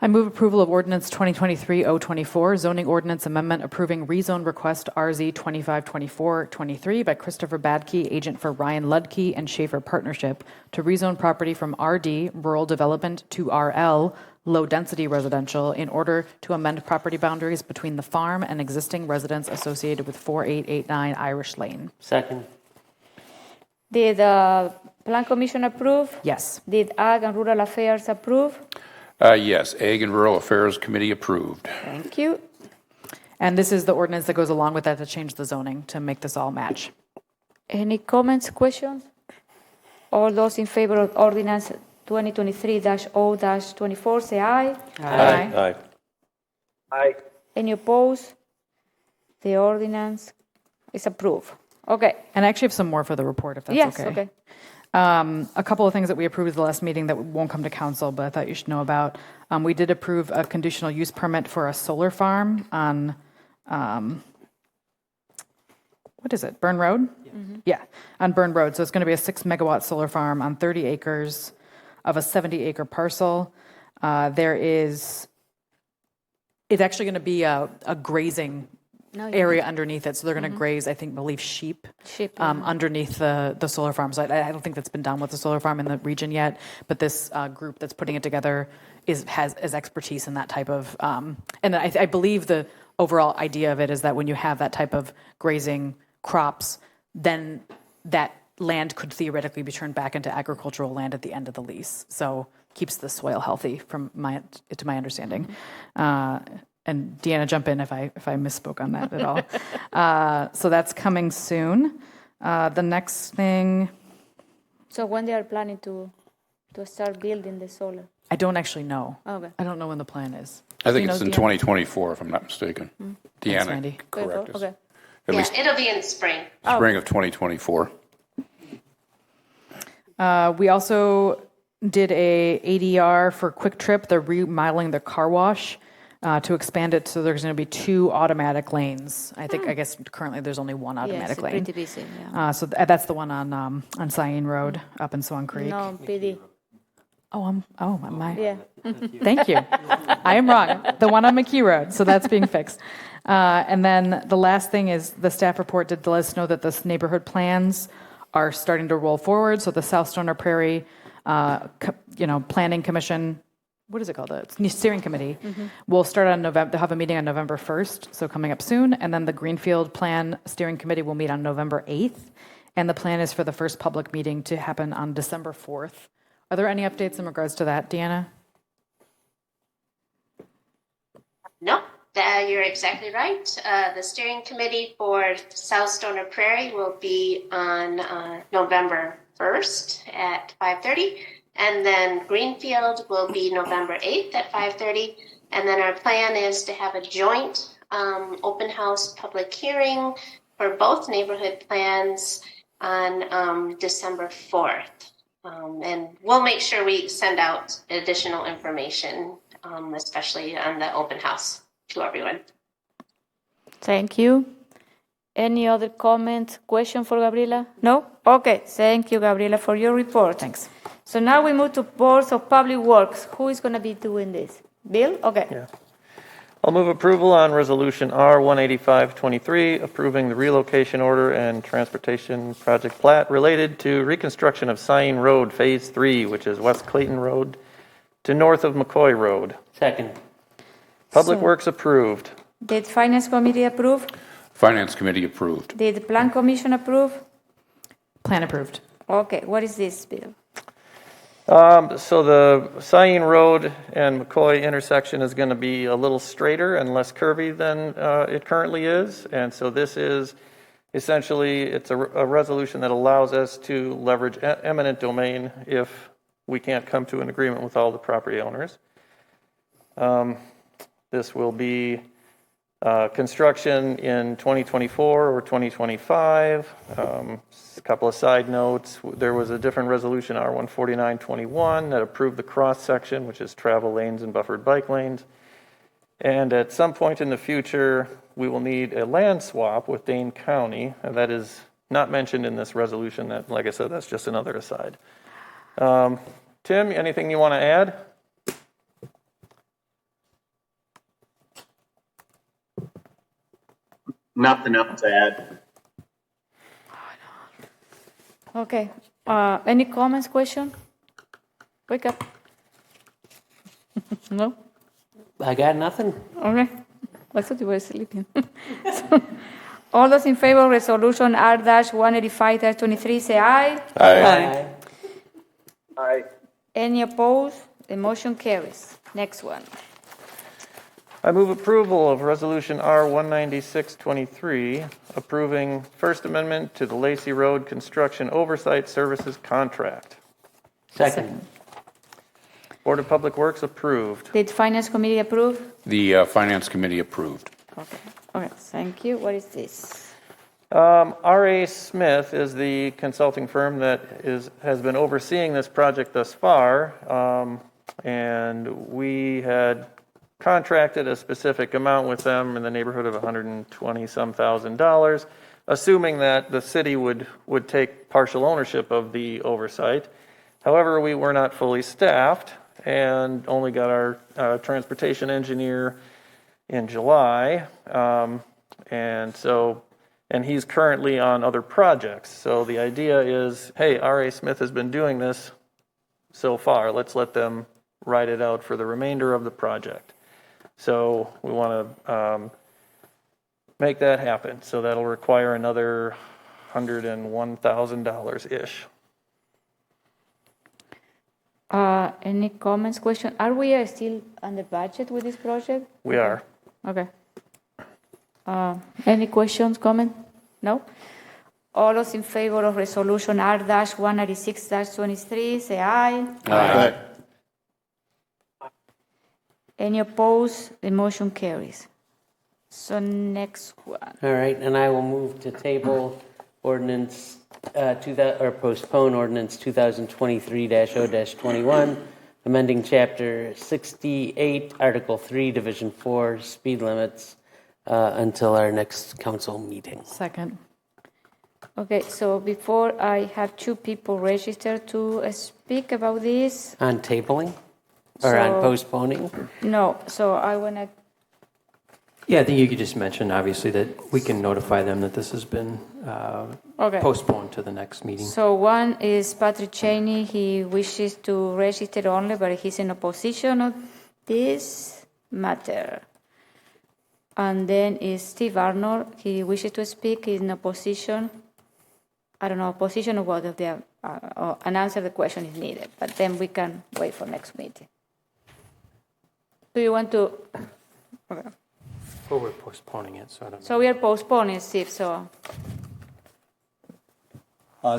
I move approval of ordinance 2023-024, zoning ordinance amendment approving rezone request RZ 252423 by Christopher Badke, agent for Ryan Ludke and Schaefer Partnership, to rezone property from RD, rural development, to RL, low density residential, in order to amend property boundaries between the farm and existing residence associated with 4889 Irish Lane. Second. Did the Plan Commission approve? Yes. Did Ag and Rural Affairs approve? Yes, Ag and Rural Affairs Committee approved. Thank you. And this is the ordinance that goes along with that to change the zoning to make this all match. Any comments, questions? All those in favor of ordinance 2023-0-24 say aye. Aye. Any opposed? The ordinance is approved. Okay. And I actually have some more for the report, if that's Yes, okay. okay. A couple of things that we approved at the last meeting that won't come to council, but I thought you should know about. We did approve a conditional use permit for a solar farm on, what is it, Burn Road? Yeah, on Burn Road. So it's going to be a 6 megawatt solar farm on 30 acres of a 70 acre parcel. It's actually going to be a grazing area underneath it. So they're going to graze, believe sheep underneath the solar farm. So I don't think that's been done with the solar farm in the region yet, but this group that's putting it together has expertise in that type of, and I believe the overall idea of it is that when you have that type of grazing crops, then that land could theoretically be turned back into agricultural land at the end of the lease. So keeps the soil healthy to my understanding. and Deanna, jump in if I misspoke on that at all. So that's coming soon. The next thing, So when they are planning to start building the solar? I don't actually know. Okay. I don't know when the plan is. I think Do you it's know, in Deanna? 2024, if I'm not mistaken. Deanna, Randy. correct us. Okay. At Yeah, least it'll be in spring. spring of 2024. We also did a ADR for Quick Trip. They're remodeling the car wash to expand it, so there's going to be 2 automatic lanes. I guess currently there's only 1 automatic Yes, lane. pretty busy, yeah. So that's the one on Cyan Road up in Swan Creek. No, PD. My. Yeah. Thank you. I am wrong. The one on McKee Road, so that's being fixed. And then the last thing is the staff report did let us know that this neighborhood plans are starting to roll forward. So the South Stoner Prairie, Planning Commission, what is it called? The steering committee will start on November. They'll have a meeting on November 1st, so coming up soon. And then the Greenfield Plan Steering Committee will meet on November 8th. And the plan is for the first public meeting to happen on December 4th. Are there any updates in regards to that, Deanna? No, you're exactly right. The steering committee for South Stoner Prairie will be on November 1st at 5:30. And then Greenfield will be November 8th at 5:30. And then our plan is to have a joint open house public hearing for both neighborhood plans on December 4th. And we'll make sure we send out additional information, especially on the open house to everyone. Thank you. Any other comment, question for Gabriela? No? Okay, thank you, Gabriela, for your report. Thanks. So now we move to Boards of Public Works. Who is going to be doing this? Bill? Okay. Yeah. I'll move approval on Resolution R-18523, approving the relocation order and transportation project plat related to reconstruction of Cyan Road Phase 3, which is West Clayton Road to north of McCoy Road. Second. Public Works approved. Did Finance Committee approve? Finance Committee approved. Did the Plan Commission approve? Plan approved. Okay, what is this, Bill? So the Cyan Road and McCoy intersection is going to be a little straighter and less curvy than it currently is. And so this is essentially, it's a resolution that allows us to leverage eminent domain if we can't come to an agreement with all the property owners. This will be construction in 2024 or 2025. A couple of side notes. There was a different resolution, R-14921, that approved the cross section, which is travel lanes and buffered bike lanes. And at some point in the future, we will need a land swap with Dane County. And that is not mentioned in this resolution. That, like I said, that's just another aside. Tim, anything you want to add? Nothing else to add. Okay. Any comments, question? Wake up. No? I got nothing. Okay. I thought you were sleeping. So, all those in favor of resolution R-185-23 say aye. Aye. Aye. Any opposed? The motion carries. Next one. I move approval of Resolution R-19623, approving First Amendment to the Lacey Road Construction Oversight Services Contract. Second. Board of Public Works approved. Did Finance Committee approve? The Finance Committee approved. Okay. Okay, thank you. What is this? R.A. Smith is the consulting firm that has been overseeing this project thus far, and we had contracted a specific amount with them in the neighborhood of $120-some thousand, assuming that the city would take partial ownership of the oversight. However, we were not fully staffed and only got our transportation engineer in July, and he's currently on other projects. So the idea is, hey, R.A. Smith has been doing this so far. Let's let them ride it out for the remainder of the project. So we want to make that happen. So that'll require another $101,000-ish. Any comments, question? Are we still under budget with this project? We are. Okay. Any questions, comment? No? All those in favor of resolution R-196-23, say aye. Aye. Any opposed? The motion carries. So next one. All right, and I will move to table ordinance, or postpone ordinance 2023-0-21, amending chapter 68, article 3, division 4, speed limits, until our next council meeting. Second. Okay, so before I have two people registered to speak about this. On tabling? Or on postponing? No, so I want to. Yeah, I think you could just mention, obviously, that we can notify them that this has been postponed to the next meeting. So one is Patrick Cheney. He wishes to register only, but he's in opposition of this matter. And then is Steve Arnold. He wishes to speak. He's in opposition. I don't know, opposition of what of the an answer the question is needed. But then we can wait for next meeting. Do you want to? Okay. Well, we're postponing it, so I don't know. So we are postponing, Steve. So.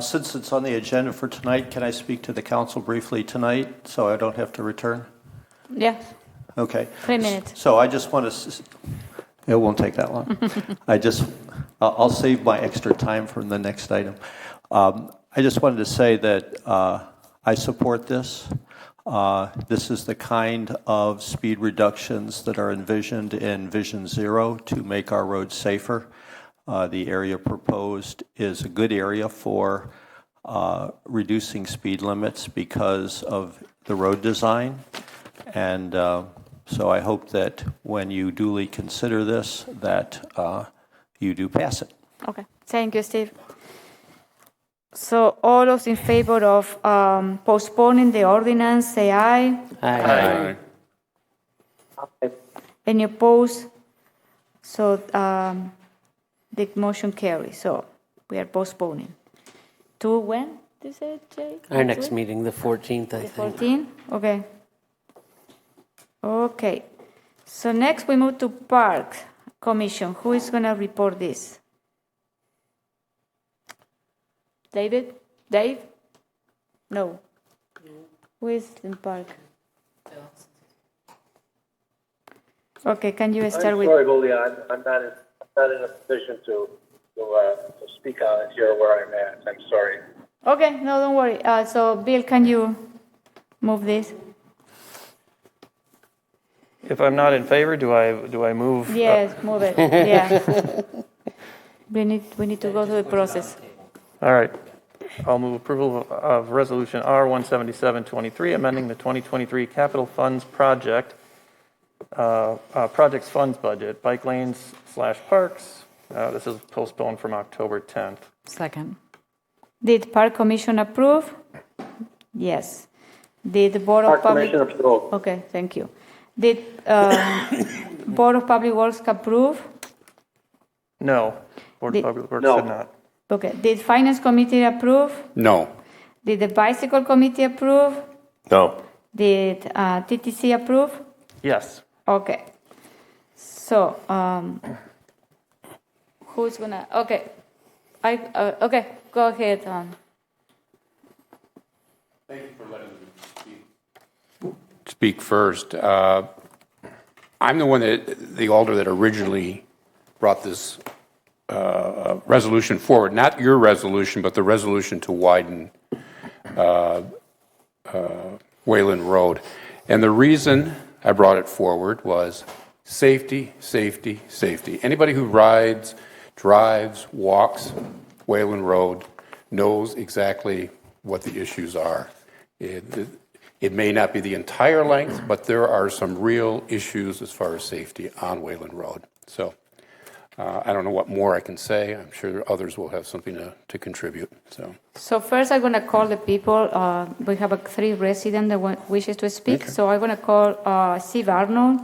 Since it's on the agenda for tonight, can I speak to the council briefly tonight so I don't have to return? Yeah. Okay. 3 minutes. So I just want to, it won't take that long. I'll save my extra time for the next item. I just wanted to say that I support this. This is the kind of speed reductions that are envisioned in Vision Zero to make our roads safer. The area proposed is a good area for reducing speed limits because of the road design. And so I hope that when you duly consider this, that you do pass it. Okay. Thank you, Steve. So all those in favor of postponing the ordinance, say aye. Aye. Any opposed? So the motion carries. So we are postponing. To when? Did you say, Jay? Our next meeting, the 14th, I The think. 14th? Okay. Okay. So next we move to Park Commission. Who is going to report this? David? Dave? No. Who is in Park? Okay, can you start with? I'm sorry, Julia, I'm not in a position to speak on it here where I'm at. I'm sorry. Okay, no, don't worry. So, Bill, can you move this? If I'm not in favor, do I move? Yes, move it. Yeah. we need to go through the process. All right. I'll move approval of Resolution R-177-23, amending the 2023 Capital Funds Projects funds budget, bike lanes / parks. This is postponed from October 10th. Second. Did Park Commission approve? Yes. Did the Board of Park Public... Commission approve. Okay, thank you. Did Board of Public Works approve? No. Board of Public Works did not. Okay. Did Finance Committee approve? No. Did the Bicycle Committee approve? No. Did TTC approve? Yes. Okay. So, who's gonna? Okay. Okay. Go ahead. Thank you for letting me speak first. I'm the one the alder that originally brought this resolution forward. Not your resolution, but the resolution to widen Wayland Road. And the reason I brought it forward was safety, safety, safety. Anybody who rides, drives, walks Wayland Road knows exactly what the issues are. It may not be the entire length, but there are some real issues as far as safety on Wayland Road. So I don't know what more I can say. I'm sure others will have something to contribute. So first I'm going to call the people. We have 3 residents that wishes to speak. Okay. So I'm going to call Steve Arnold.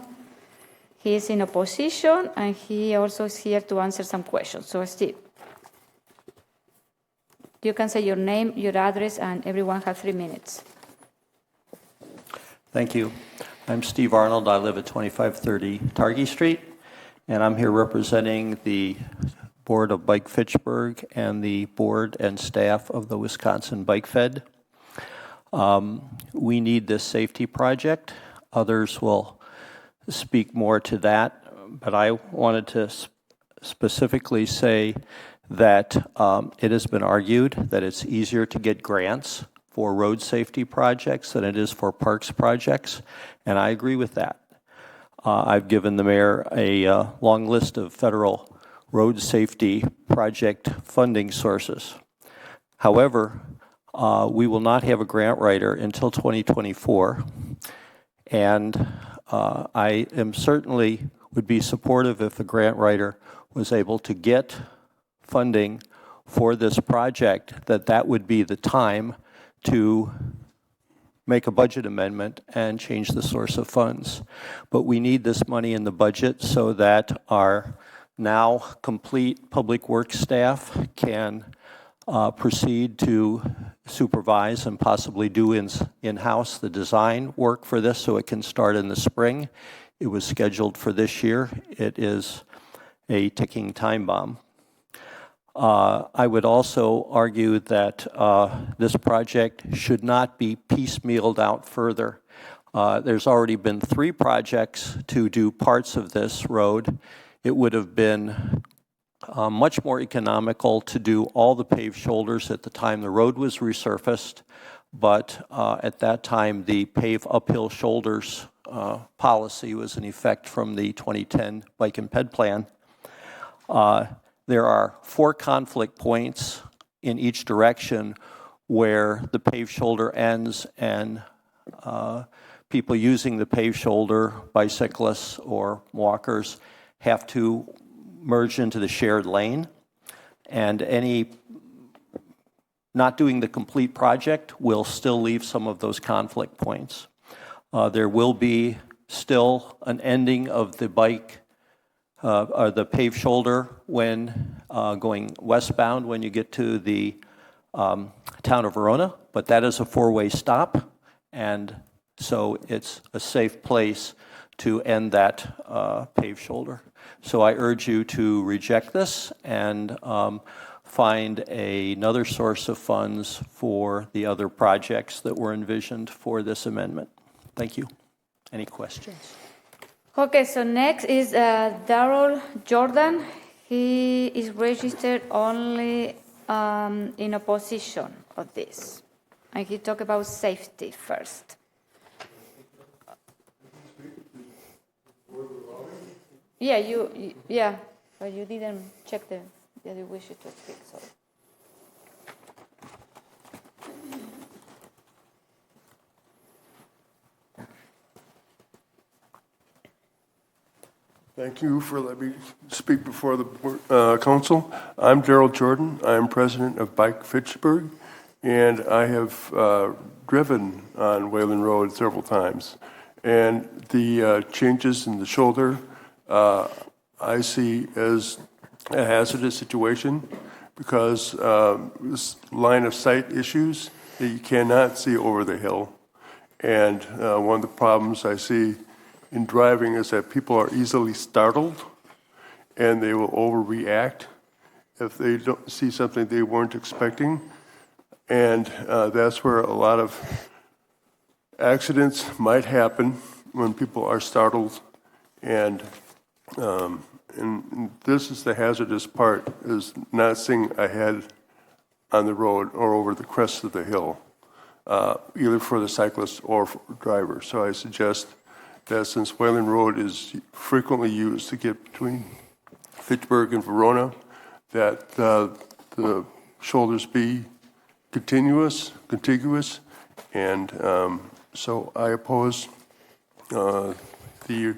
He is in opposition, and he also is here to answer some questions. So Steve, you can say your name, your address, and everyone has 3 minutes. Thank you. I'm Steve Arnold. I live at 2530 Targhee Street. and I'm here representing the Board of Bike Fitchburg and the board and staff of the Wisconsin Bike Fed. We need this safety project. Others will speak more to that, but I wanted to specifically say that it has been argued that it's easier to get grants for road safety projects than it is for parks projects, and I agree with that. I've given the mayor a long list of federal road safety project funding sources. However, we will not have a grant writer until 2024, and I am certainly would be supportive if the grant writer was able to get funding for this project, that would be the time to make a budget amendment and change the source of funds. But we need this money in the budget so that our now complete public works staff can proceed to supervise and possibly do in-house the design work for this so it can start in the spring. It was scheduled for this year. It is a ticking time bomb. I would also argue that this project should not be piecemealed out further. There's already been 3 projects to do parts of this road. It would have been much more economical to do all the paved shoulders at the time the road was resurfaced, but at that time the pave uphill shoulders policy was in effect from the 2010 Bike and Ped Plan. There are 4 conflict points in each direction where the paved shoulder ends and people using the paved shoulder, bicyclists or walkers, have to merge into the shared lane. And any not doing the complete project will still leave some of those conflict points. There will be still an ending of the bike the paved shoulder when going westbound when you get to the town of Verona, but that is a 4-way stop, and so it's a safe place to end that paved shoulder. So I urge you to reject this and find another source of funds for the other projects that were envisioned for this amendment. Thank you. Any questions? Okay, so next is Darrell Jordan. He is registered only in opposition of this. And he talked about safety first. Yeah, but you didn't check the you wish to speak, so. Thank you for letting me speak before the council. I'm Darrell Jordan. I am president of Bike Fitchburg, and I have driven on Wayland Road several times. And the changes in the shoulder I see as a hazardous situation because this line of sight issues that you cannot see over the hill. And one of the problems I see in driving is that people are easily startled and they will overreact if they don't see something they weren't expecting. And that's where a lot of accidents might happen when people are startled. And this is the hazardous part, is not seeing ahead on the road or over the crest of the hill, either for the cyclist or for the driver. So I suggest that since Wayland Road is frequently used to get between Fitchburg and Verona, that the shoulders be contiguous, and so I oppose the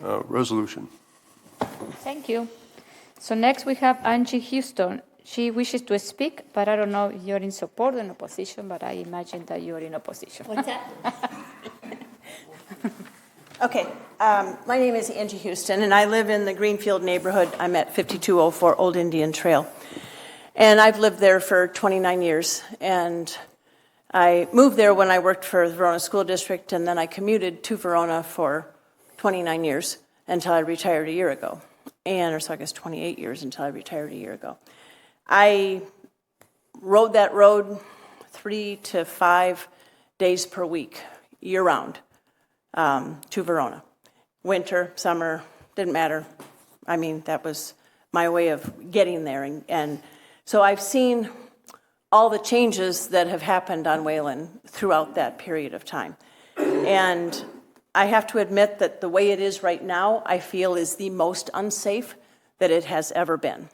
resolution. Thank you. So next we have Angie Houston. She wishes to speak, but I don't know if you're in support or in opposition, but I imagine that you're in opposition. What's that? Okay, my name is Angie Houston, and I live in the Greenfield neighborhood. I'm at 5204 Old Indian Trail, and I've lived there for 29 years, and I moved there when I worked for the Verona School District, and then I commuted to Verona for 29 years until I retired a year ago. or so I guess 28 years until I retired a year ago. I rode that road 3 to 5 days per week, year-round, to Verona. Winter, summer, didn't matter. I mean, that was my way of getting there. And so I've seen all the changes that have happened on Wayland throughout that period of time. And I have to admit that the way it is right now, I feel is the most unsafe that it has ever been.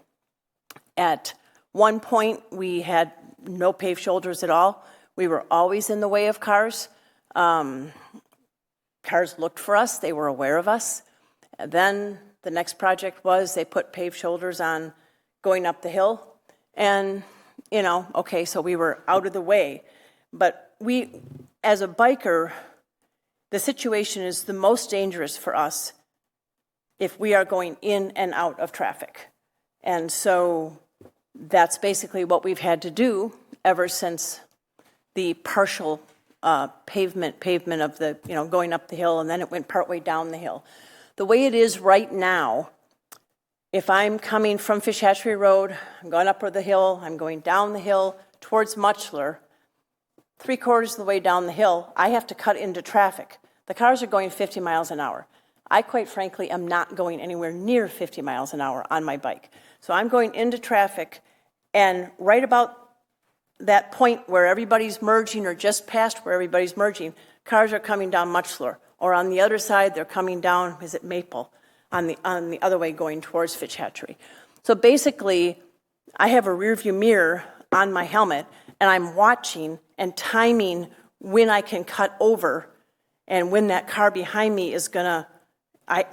At one point, we had no paved shoulders at all. We were always in the way of cars. Cars looked for us. They were aware of us. And then the next project was they put paved shoulders on going up the hill. And, you know, okay, so we were out of the way. But we, as a biker, the situation is the most dangerous for us if we are going in and out of traffic. And so that's basically what we've had to do ever since the partial pavement of the, you know, going up the hill, and then it went partway down the hill. The way it is right now, if I'm coming from Fish Hatchery Road, I'm going up the hill, I'm going down the hill towards Muchler, 3/4 of the way down the hill, I have to cut into traffic. The cars are going 50 miles an hour. I, quite frankly, am not going anywhere near 50 miles an hour on my bike. So I'm going into traffic, and right about that point where everybody's merging or just past where everybody's merging, cars are coming down Muchler. Or on the other side, they're coming down, is it Maple, on the other way going towards Fitch Hatchery. So basically, I have a rearview mirror on my helmet, and I'm watching and timing when I can cut over and when that car behind me is gonna,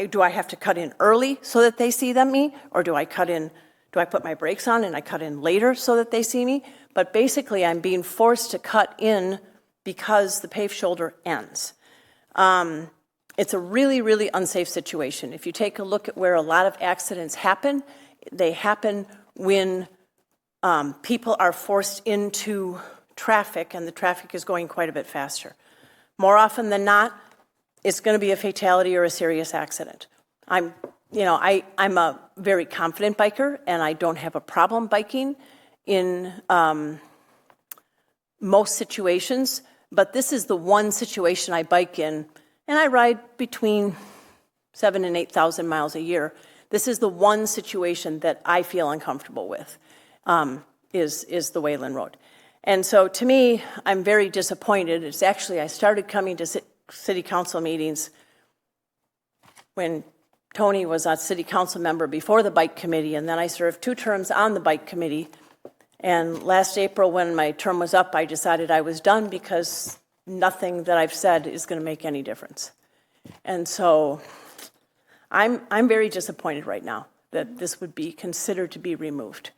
do I have to cut in early so that they see me? Or do I put my brakes on and I cut in later so that they see me? But basically, I'm being forced to cut in because the paved shoulder ends. It's a really, really unsafe situation. If you take a look at where a lot of accidents happen, they happen when people are forced into traffic and the traffic is going quite a bit faster. More often than not, it's going to be a fatality or a serious accident. I'm a very confident biker, and I don't have a problem biking in most situations, but this is the one situation I bike in, and I ride between 7,000 and 8,000 miles a year. This is the one situation that I feel uncomfortable with, is the Wayland Road. And so to me, I'm very disappointed. It's actually, I started coming to city council meetings when Tony was a city council member before the bike committee, and then I served 2 terms on the bike committee. And last April, when my term was up, I decided I was done because nothing that I've said is going to make any difference. And so I'm very disappointed right now that this would be considered to be removed.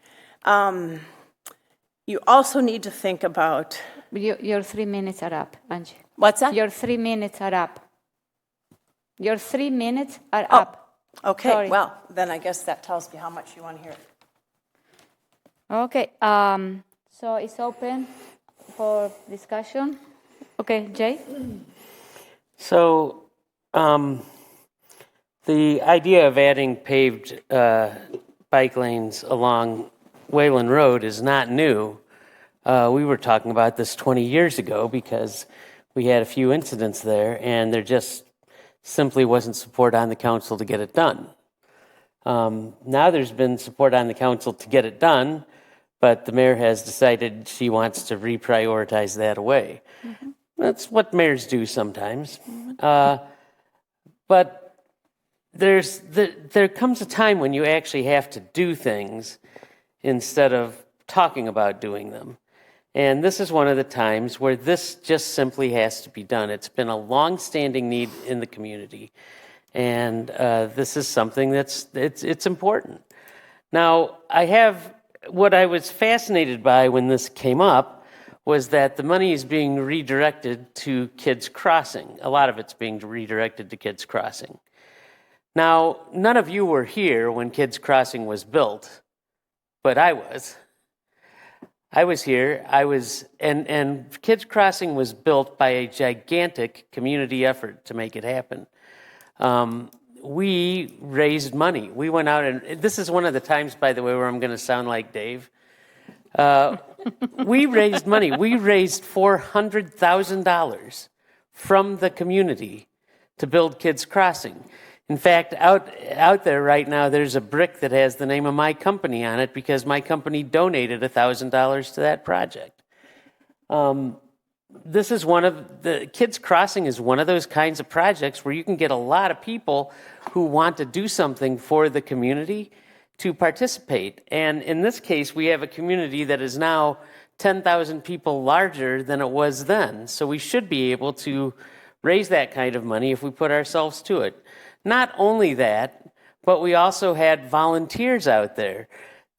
You also need to think about... Your 3 minutes are up, Angie. What's that? Your 3 minutes are up. Your 3 minutes are up. Okay, Sorry. well, then I guess that tells me how much you want to hear it. Okay, so it's open for discussion. Okay, Jay? So the idea of adding paved bike lanes along Wayland Road is not new. We were talking about this 20 years ago because we had a few incidents there, and there just simply wasn't support on the council to get it done. Now there's been support on the council to get it done, but the mayor has decided she wants to reprioritize that away. Mm-hmm. That's what mayors do sometimes. Mm-hmm. But there comes a time when you actually have to do things instead of talking about doing them. And this is one of the times where this just simply has to be done. It's been a long-standing need in the community, and this is something it's important. Now, what I was fascinated by when this came up was that the money is being redirected to Kids Crossing. A lot of it's being redirected to Kids Crossing. Now, none of you were here when Kids Crossing was built, but I was. I was here. And Kids Crossing was built by a gigantic community effort to make it happen. we raised money. We went out, and this is one of the times, by the way, where I'm going to sound like Dave. We raised money. We raised $400,000 from the community to build Kids Crossing. In fact, out there right now, there's a brick that has the name of my company on it because my company donated $1,000 to that project. This is one of the Kids Crossing is one of those kinds of projects where you can get a lot of people who want to do something for the community to participate. And in this case, we have a community that is now 10,000 people larger than it was then. So we should be able to raise that kind of money if we put ourselves to it. Not only that, but we also had volunteers out there.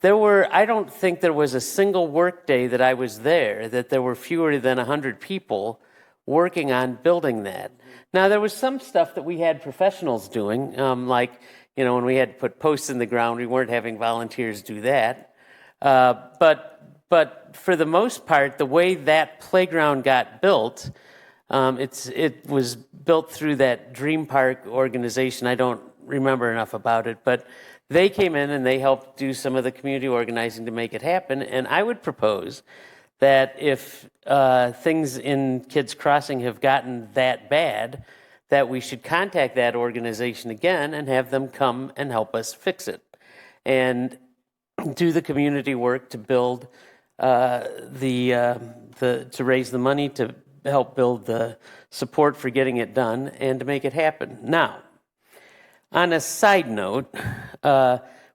I don't think there was a single work day that I was there that there were fewer than 100 people working on building that. Now, there was some stuff that we had professionals doing, like, when we had to put posts in the ground, we weren't having volunteers do that. But for the most part, the way that playground got built, it was built through that Dream Park organization. I don't remember enough about it, but they came in and they helped do some of the community organizing to make it happen. And I would propose that if things in Kids Crossing have gotten that bad, that we should contact that organization again and have them come and help us fix it and do the community work to build to raise the money to help build the support for getting it done and to make it happen. Now, on a side note,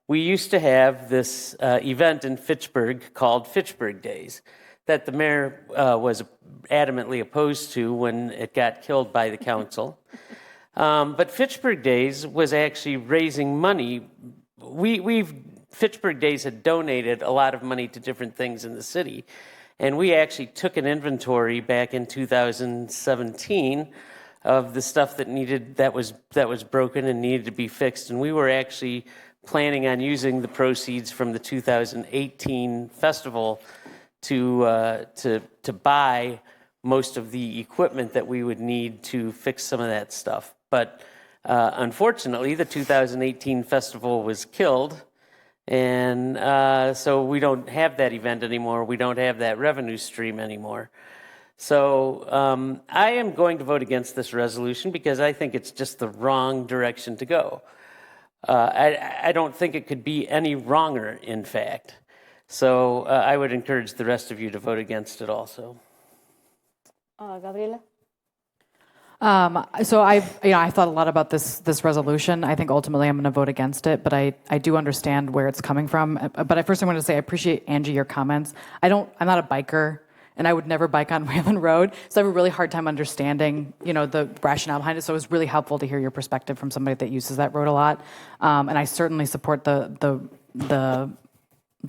we used to have this event in Fitchburg called Fitchburg Days that the mayor was adamantly opposed to when it got killed by the council. But Fitchburg Days was actually raising money. Fitchburg Days had donated a lot of money to different things in the city. And we actually took an inventory back in 2017 of the stuff that was broken and needed to be fixed. And we were actually planning on using the proceeds from the 2018 festival to buy most of the equipment that we would need to fix some of that stuff. But unfortunately, the 2018 festival was killed. And so we don't have that event anymore. We don't have that revenue stream anymore. So I am going to vote against this resolution because I think it's just the wrong direction to go. I don't think it could be any wronger, in fact. So I would encourage the rest of you to vote against it also. Gabriela? So I thought a lot about this resolution. I think ultimately I'm going to vote against it, but I do understand where it's coming from. But first I want to say I appreciate, Angie, your comments. I'm not a biker, and I would never bike on Wayland Road, so I have a really hard time understanding, the rationale behind it. So it was really helpful to hear your perspective from somebody that uses that road a lot. And I certainly support the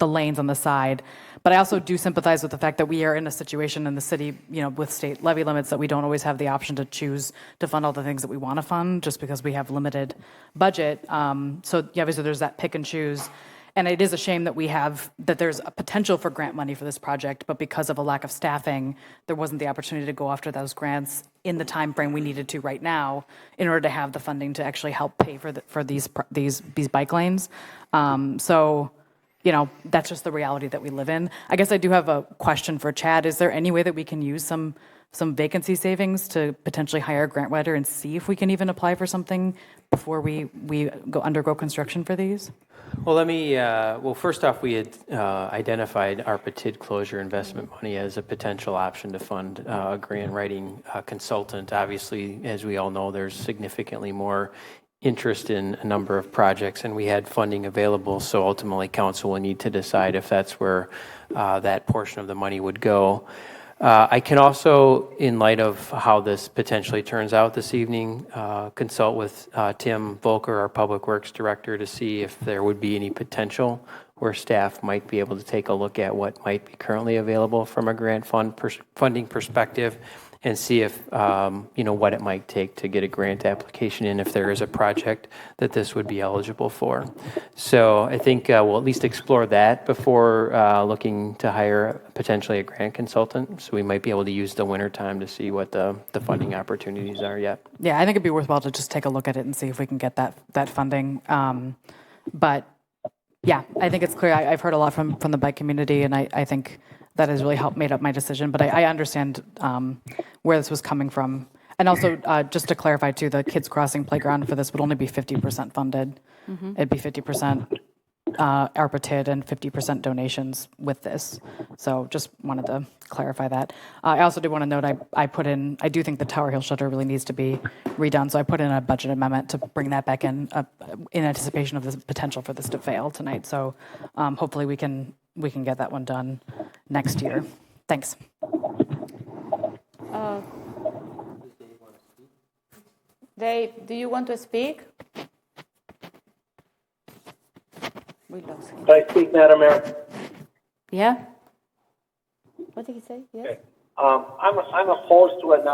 lanes on the side. But I also do sympathize with the fact that we are in a situation in the city, with state levy limits, that we don't always have the option to choose to fund all the things that we want to fund just because we have limited budget. So obviously there's that pick and choose. And it is a shame that there's a potential for grant money for this project, but because of a lack of staffing, there wasn't the opportunity to go after those grants in the time frame we needed to right now in order to have the funding to actually help pay for these bike lanes. That's just the reality that we live in. I guess I do have a question for Chad. Is there any way that we can use some vacancy savings to potentially hire a grant writer and see if we can even apply for something before we undergo construction for these? Well, first off, we had identified our Petite closure investment money as a potential option to fund a grant writing consultant. Obviously, as we all know, there's significantly more interest in a number of projects, and we had funding available, so ultimately council will need to decide if that's where that portion of the money would go. I can also, in light of how this potentially turns out this evening, consult with Tim Volker, our Public Works Director, to see if there would be any potential where staff might be able to take a look at what might be currently available from a grant funding perspective and see if, what it might take to get a grant application in if there is a project that this would be eligible for. So I think we'll at least explore that before looking to hire potentially a grant consultant. So we might be able to use the winter time to see what the funding opportunities are yet. Yeah, I think it'd be worthwhile to just take a look at it and see if we can get that funding. But yeah, I think it's clear. I've heard a lot from the bike community, and I think that has really made up my decision. But I understand where this was coming from. And also, just to clarify too, the Kids Crossing playground for this would only be 50% funded. Mhm. It'd be 50% ARPA TID and 50% donations with this. So just wanted to clarify that. I also do want to note I do think the Tower Hill shelter really needs to be redone. So I put in a budget amendment to bring that back in anticipation of the potential for this to fail tonight. So hopefully we can get that one done next year. Thanks. Dave, do you want to speak? We lost him. Can I speak, Madam Mayor? Yeah? What did he say? Yes? Okay. I'm opposed to it,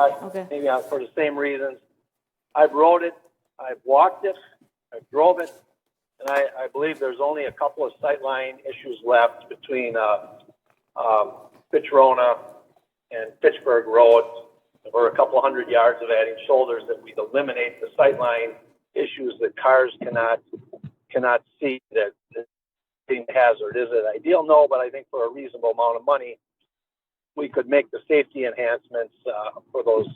maybe for the same reasons. I've rode it, I've walked it, I've drove it, and I believe there's only a couple of sightline issues left between Fitchrona and Fitchburg Road. We're a couple hundred yards of adding shoulders that we'd eliminate the sightline issues that cars cannot see. That being hazard is it ideal? No, but I think for a reasonable amount of money, we could make the safety enhancements for those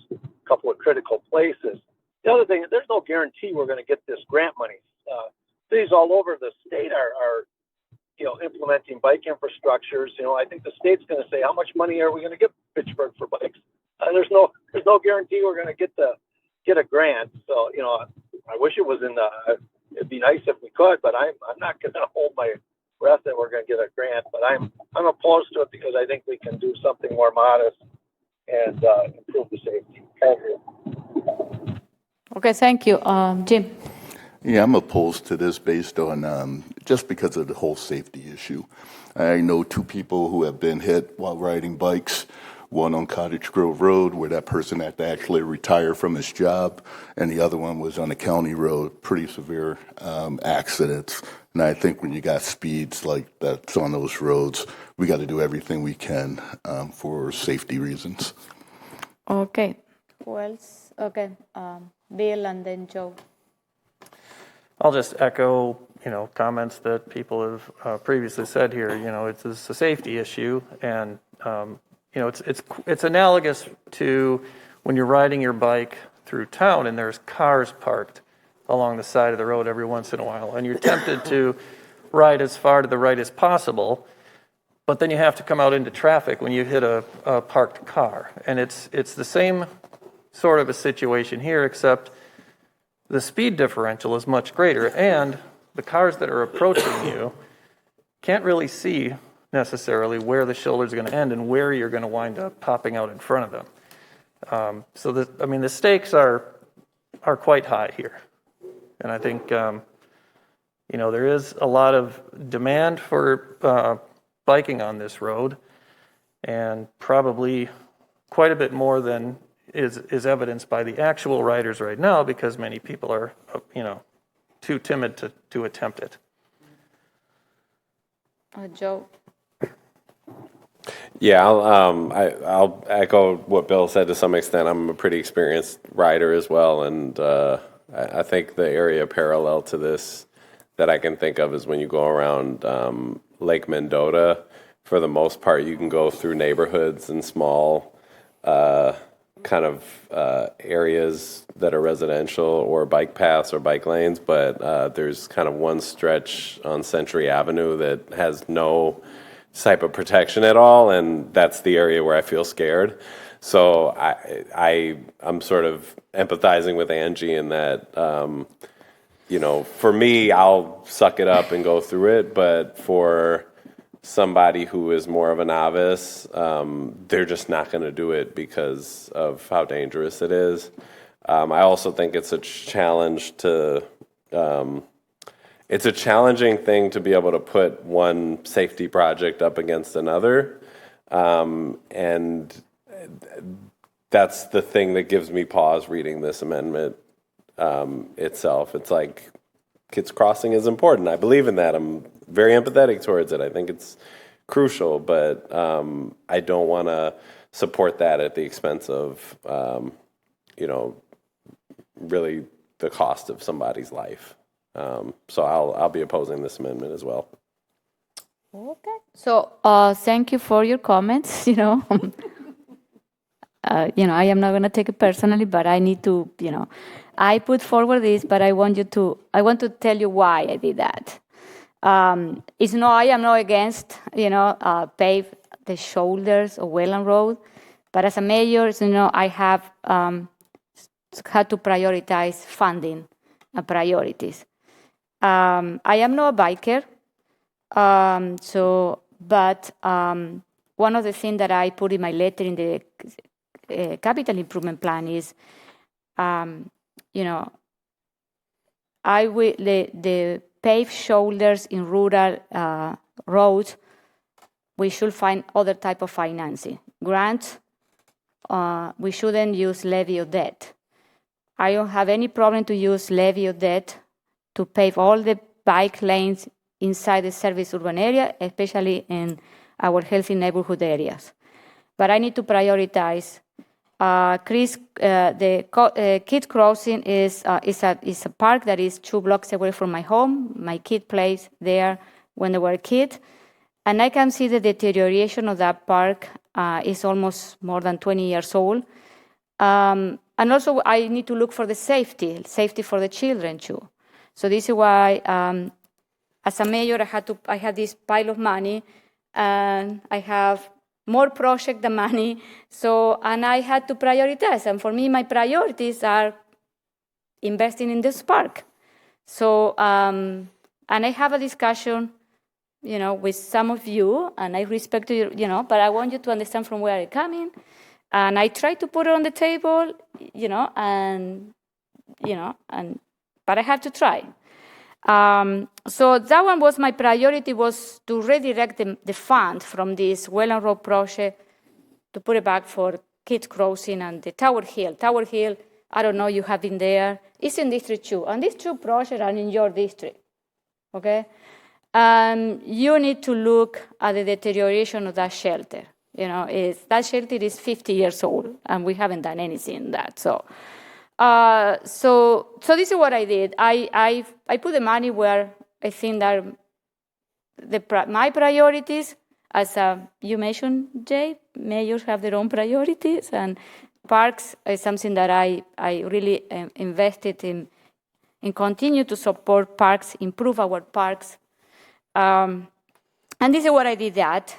couple of critical places. The other thing, there's no guarantee we're going to get this grant money. Cities all over the state are implementing bike infrastructures. I think the state's going to say, how much money are we going to give Fitchburg for bikes? There's no guarantee we're going to get a grant. So I wish it was it'd be nice if we could, but I'm not going to hold my breath that we're going to get a grant. But I'm opposed to it because I think we can do something more modest and improve the safety. Thank you. Okay, thank you. Jim? Yeah, I'm opposed to this based on just because of the whole safety issue. I know two people who have been hit while riding bikes, one on Cottage Grove Road where that person had to actually retire from his job, and the other one was on a county road, pretty severe accidents. And I think when you got speeds like that's on those roads, we got to do everything we can for safety reasons. Okay. Who else? Okay. Bill and then Joe. I'll just echo, comments that people have previously said here. It's a safety issue, and it's analogous to when you're riding your bike through town and there's cars parked along the side of the road every once in a while, and you're tempted to ride as far to the right as possible, but then you have to come out into traffic when you hit a parked car, and it's the same sort of a situation here, except the speed differential is much greater, and the cars that are approaching you can't really see necessarily where the shoulder is going to end and where you're going to wind up popping out in front of them. So the stakes are quite high here, and I think there is a lot of demand for biking on this road, and probably quite a bit more than is evidenced by the actual riders right now, because many people are too timid to attempt it. Joe. Yeah, I'll echo what Bill said to some extent. I'm a pretty experienced rider as well, and I think the area parallel to this that I can think of is when you go around Lake Mendota. For the most part, you can go through neighborhoods and small kind of areas that are residential or bike paths or bike lanes, but there's kind of one stretch on Century Avenue that has no type of protection at all, and that's the area where I feel scared. So I'm sort of empathizing with Angie in that, for me, I'll suck it up and go through it, but for somebody who is more of a novice, they're just not going to do it because of how dangerous it is. I also think it's a challenge it's a challenging thing to be able to put one safety project up against another. And that's the thing that gives me pause reading this amendment itself. It's like kids crossing is important. I believe in that. I'm very empathetic towards it. I think it's crucial, but I don't want to support that at the expense of, really the cost of somebody's life. So I'll be opposing this amendment as well. Okay. So thank you for your comments. I am not going to take it personally, but I need to, I put forward this, but I want to tell you why I did that. I am not against, pave the shoulders of Wayland Road, but as a mayor, I have had to prioritize funding and priorities. I am not a biker, but one of the things that I put in my letter in the capital improvement plan is, the paved shoulders in rural roads, we should find other type of financing. Grants, we shouldn't use levy or debt. I don't have any problem to use levy or debt to pave all the bike lanes inside the service urban area, especially in our healthy neighborhood areas. But I need to prioritize. The kid crossing is a park that is 2 blocks away from my home. My kid plays there when they were a kid. And I can see the deterioration of that park is almost more than 20 years old. And also I need to look for the safety for the children too. So this is why, as a mayor, I had this pile of money, and I have more project than money. And I had to prioritize. And for me, my priorities are investing in this park. And I have a discussion, with some of you, and I respect you, but I want you to understand from where I'm coming. And I try to put it on the table, but I have to try. So that one was my priority, was to redirect the fund from this Wayland Road project to put it back for Kids Crossing and the Tower Hill. Tower Hill, I don't know, you have been there. It's in District 2, and these 2 projects are in your district, okay? You need to look at the deterioration of that shelter. That shelter is 50 years old, and we haven't done anything in that. So this is what I did. I put the money where I think that my priorities, as you mentioned, Jay, mayors have their own priorities, and parks is something that I really invested in continue to support parks, improve our parks. And this is what I did that.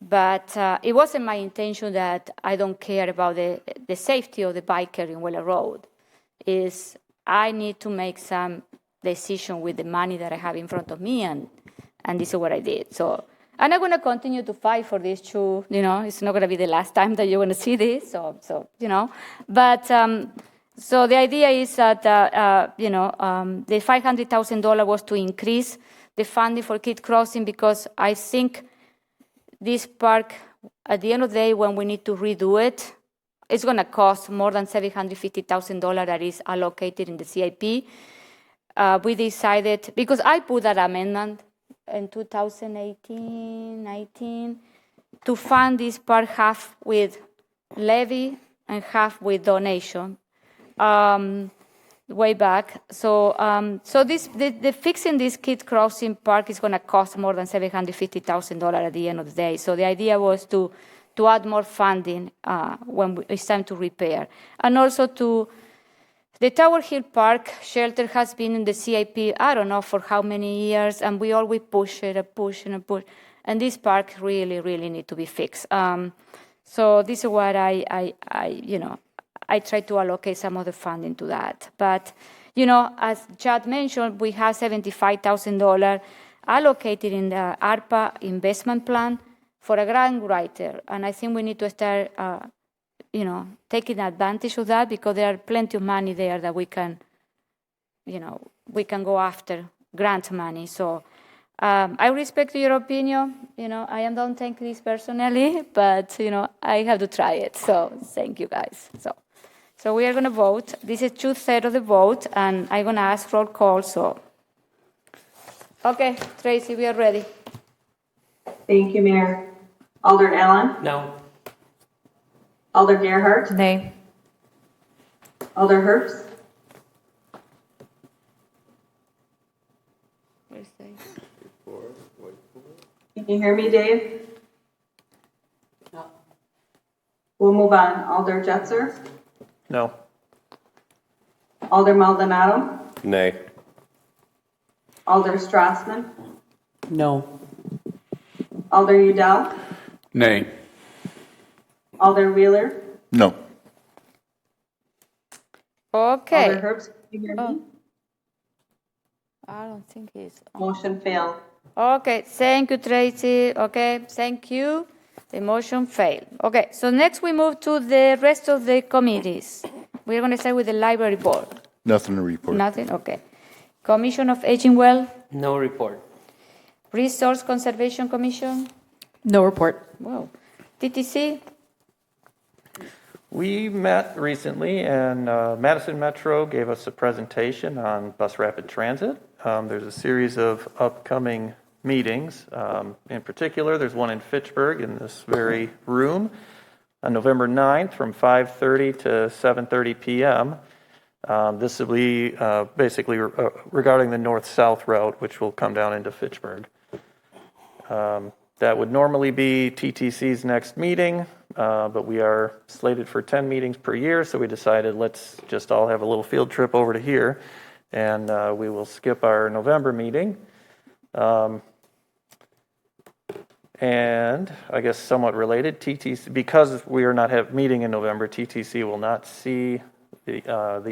But it wasn't my intention that I don't care about the safety of the biker in Wayland Road. I need to make some decision with the money that I have in front of me, and this is what I did. So, and I'm going to continue to fight for this too. It's not going to be the last time that you're going to see this. But so the idea is that the $500,000 was to increase the funding for Kid Crossing, because I think this park, at the end of the day, when we need to redo it, it's going to cost more than $750,000 that is allocated in the CIP. We decided, because I put that amendment in 2018-19, to fund this park half with levy and half with donation, way back. So the fixing this Kid Crossing park is going to cost more than $750,000 at the end of the day. So the idea was to add more funding when it's time to repair. And also the Tower Hill Park shelter has been in the CIP, I don't know for how many years, and we always push it and push it and push. And this park really, really need to be fixed. So this is what I try to allocate some of the funding to that. But, as Chad mentioned, we have $75,000 allocated in the ARPA investment plan for a grant writer. And I think we need to start, taking advantage of that, because there are plenty of money there that we can go after, grant money. So I respect your opinion. I don't take this personally, but, I have to try it. So thank you, guys. So we are going to vote. This is 2/3 of the vote, and I'm going to ask roll call. So, okay, Tracy, we are ready. Thank you, Mayor. Alder Allen? No. Alder Gerhart? Nay. Alder Herbst? Can you hear me, Dave? No. We'll move on. Alder Jetzer? No. Alder Maldonado? Nay. Alder Strassman? No. Alder Udell? Nay. Alder Wheeler? No. Okay. Alder Herbst, can you hear me? I don't think he's on. Motion failed. Okay, thank you, Tracy. Okay, thank you. The motion failed. Okay, so next we move to the rest of the committees. We're going to start with the library board. Nothing to report. Nothing? Okay. Commission of Aging Well, No report. Resource Conservation Commission. No report. Wow. TTC, We met recently, and Madison Metro gave us a presentation on bus rapid transit. There's a series of upcoming meetings. In particular, there's one in Fitchburg in this very room on November 9th from 5:30 to 7:30 p.m. This will be basically regarding the north-south route, which will come down into Fitchburg. That would normally be TTC's next meeting, but we are slated for 10 meetings per year, so we decided let's just all have a little field trip over to here, and we will skip our November meeting. And I guess somewhat related, TTC, because we are not meeting in November, TTC will not see the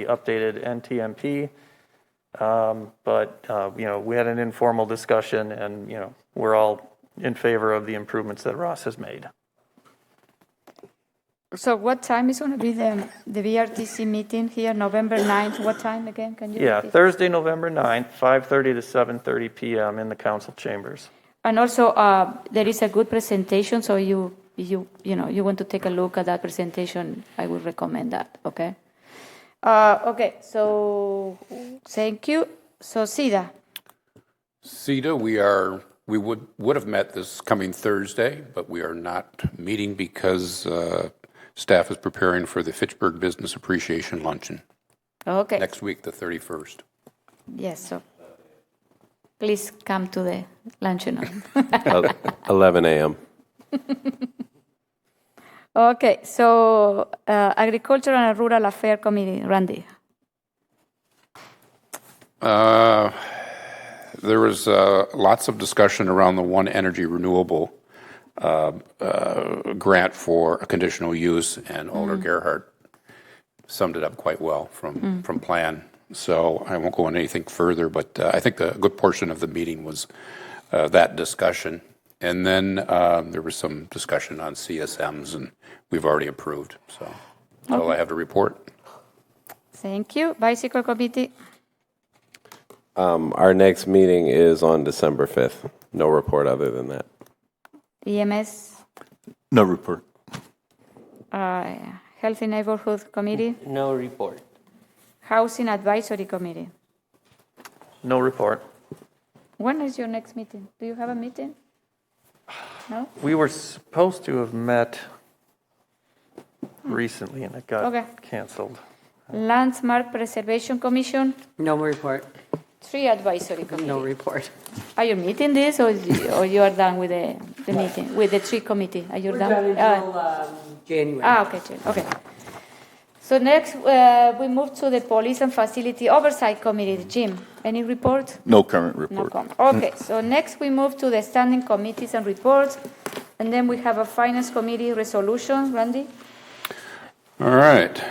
updated NTMP. But we had an informal discussion, and we're all in favor of the improvements that Ross has made. so what time is going to be the VRTC meeting here, November 9th? What time again? Can you Yeah, repeat? Thursday, November 9th, 5:30 to 7:30 p.m. in the council chambers. And also, there is a good presentation, so you want to take a look at that presentation, I would recommend that, okay? Okay, so thank you. So SIDA. CETA, we would have met this coming Thursday, but we are not meeting because staff is preparing for the Fitchburg Business Appreciation Luncheon Okay. next week, the 31st. Yes, so please come to the luncheon. 11 a.m. Okay, so Agriculture and Rural Affairs Committee, Randy. There was lots of discussion around the One Energy Renewable grant for a conditional use, and Alder Gerhart summed it up quite well from plan. So I won't go into anything further, but I think a good portion of the meeting was that discussion. And then there was some discussion on CSMs, and we've already approved. So that's all I have to report. Thank you. Bicycle Committee. Our next meeting is on December 5th. No report other than that. EMS. No report. Healthy Neighborhood Committee. No report. Housing Advisory Committee. No report. When is your next meeting? Do you have a meeting? No? We were supposed to have met recently, and it got Okay. canceled. Landmark Preservation Commission. No report. Tree Advisory Committee. No report. Are you meeting this, or you are done with the meeting, with the tree committee? Are you We're done? done until January. Okay, okay. So next, we move to the Police and Facility Oversight Committee. Jim, any report? No current No report. comment. Okay, so next we move to the standing committees and reports, and then we have a Finance Committee resolution. Randy? All right.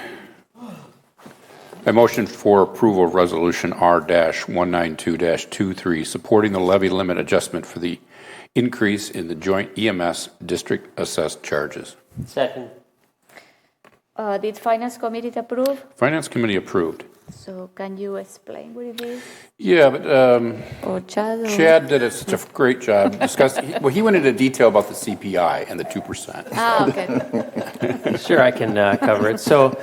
A motion for approval of Resolution R-192-23, supporting the levy limit adjustment for the increase in the joint EMS district assessed charges. Second. Did Finance Committee approve? Finance Committee approved. So can you explain what it is? Yeah, but Or Chad? Or? Chad did such a great job discussing. Well, he went into detail about the CPI and the 2%. Ah, okay. Sure, I can cover it. So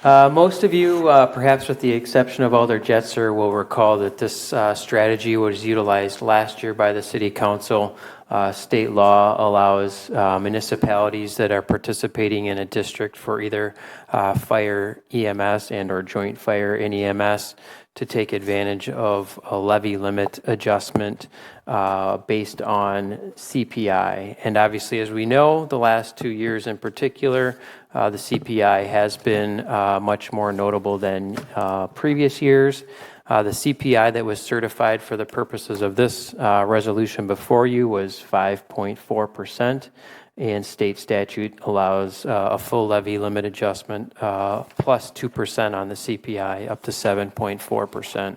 most of you, perhaps with the exception of Alder Jetzer, will recall that this strategy was utilized last year by the City Council. State law allows municipalities that are participating in a district for either fire EMS and or joint fire and EMS to take advantage of a levy limit adjustment based on CPI. And obviously, as we know, the last 2 years in particular, the CPI has been much more notable than previous years. The CPI that was certified for the purposes of this resolution before you was 5.4%, and state statute allows a full levy limit adjustment plus 2% on the CPI up to 7.4%.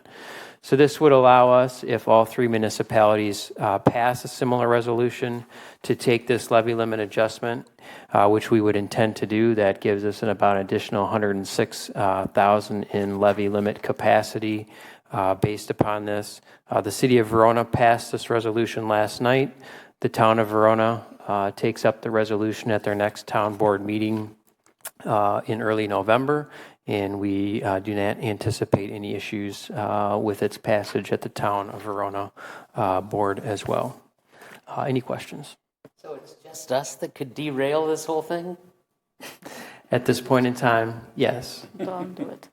So this would allow us, if all three municipalities pass a similar resolution, to take this levy limit adjustment, which we would intend to do. That gives us about an additional 106,000 in levy limit capacity based upon this. The City of Verona passed this resolution last night. The Town of Verona takes up the resolution at their next town board meeting in early November, and we do not anticipate any issues with its passage at the Town of Verona board as well. Any questions? So it's just us that could derail this whole thing? At this point in time, yes. Don't do it.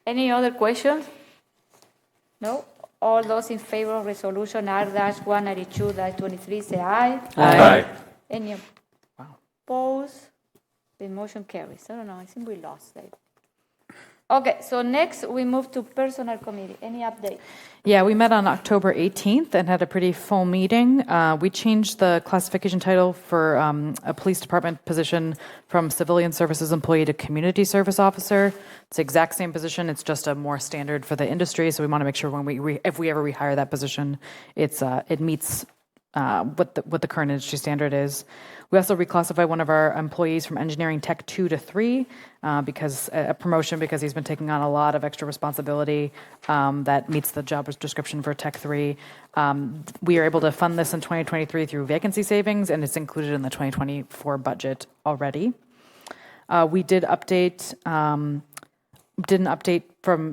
Any other questions? No? All those in favor of resolution R-192-23 say aye. Aye. Any opposed? The motion carries. I don't know, I think we lost that. Okay, so next we move to personnel committee. Any update? Yeah, we met on October 18th and had a pretty full meeting. We changed the classification title for a police department position from civilian services employee to community service officer. It's the exact same position. It's just a more standard for the industry. So we want to make sure when if we ever rehire that position, it meets what the current industry standard is. We also reclassified one of our employees from engineering tech 2 to 3 because a promotion because he's been taking on a lot of extra responsibility that meets the job description for tech 3. We are able to fund this in 2023 through vacancy savings, and it's included in the 2024 budget already. We did update. Did an update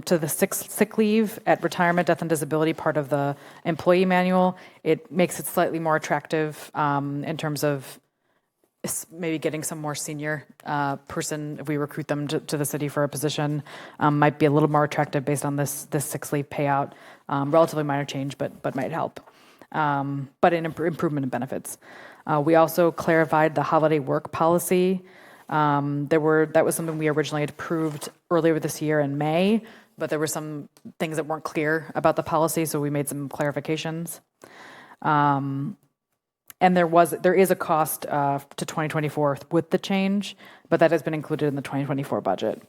to the sick leave at retirement, death, and disability part of the employee manual. It makes it slightly more attractive in terms of maybe getting some more senior person, if we recruit them to the city for a position, might be a little more attractive based on this sick leave payout. Relatively minor change, but might help. But an improvement in benefits. We also clarified the holiday work policy. That was something we originally had approved earlier this year in May, but there were some things that weren't clear about the policy, so we made some clarifications. And there is a cost to 2024 with the change, but that has been included in the 2024 budget.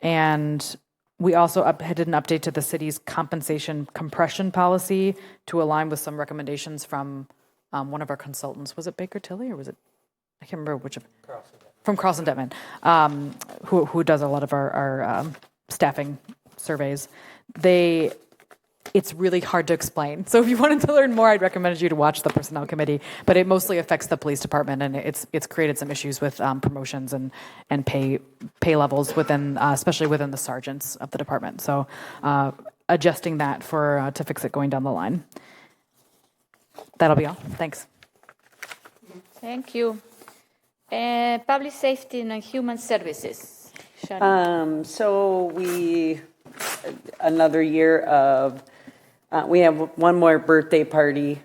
And we also did an update to the city's compensation compression policy to align with some recommendations from one of our consultants. Was it Baker Tilly or was it? I can't remember which of. From Carlson Detman, who does a lot of our staffing surveys. It's really hard to explain. So if you wanted to learn more, I'd recommend you to watch the personnel committee. But it mostly affects the police department, and it's created some issues with promotions and pay levels within, especially within the sergeants of the department. So adjusting that to fix it going down the line. That'll be all. Thanks. Thank you. Public safety and human services. Shannon. So another year of, we have one more birthday party,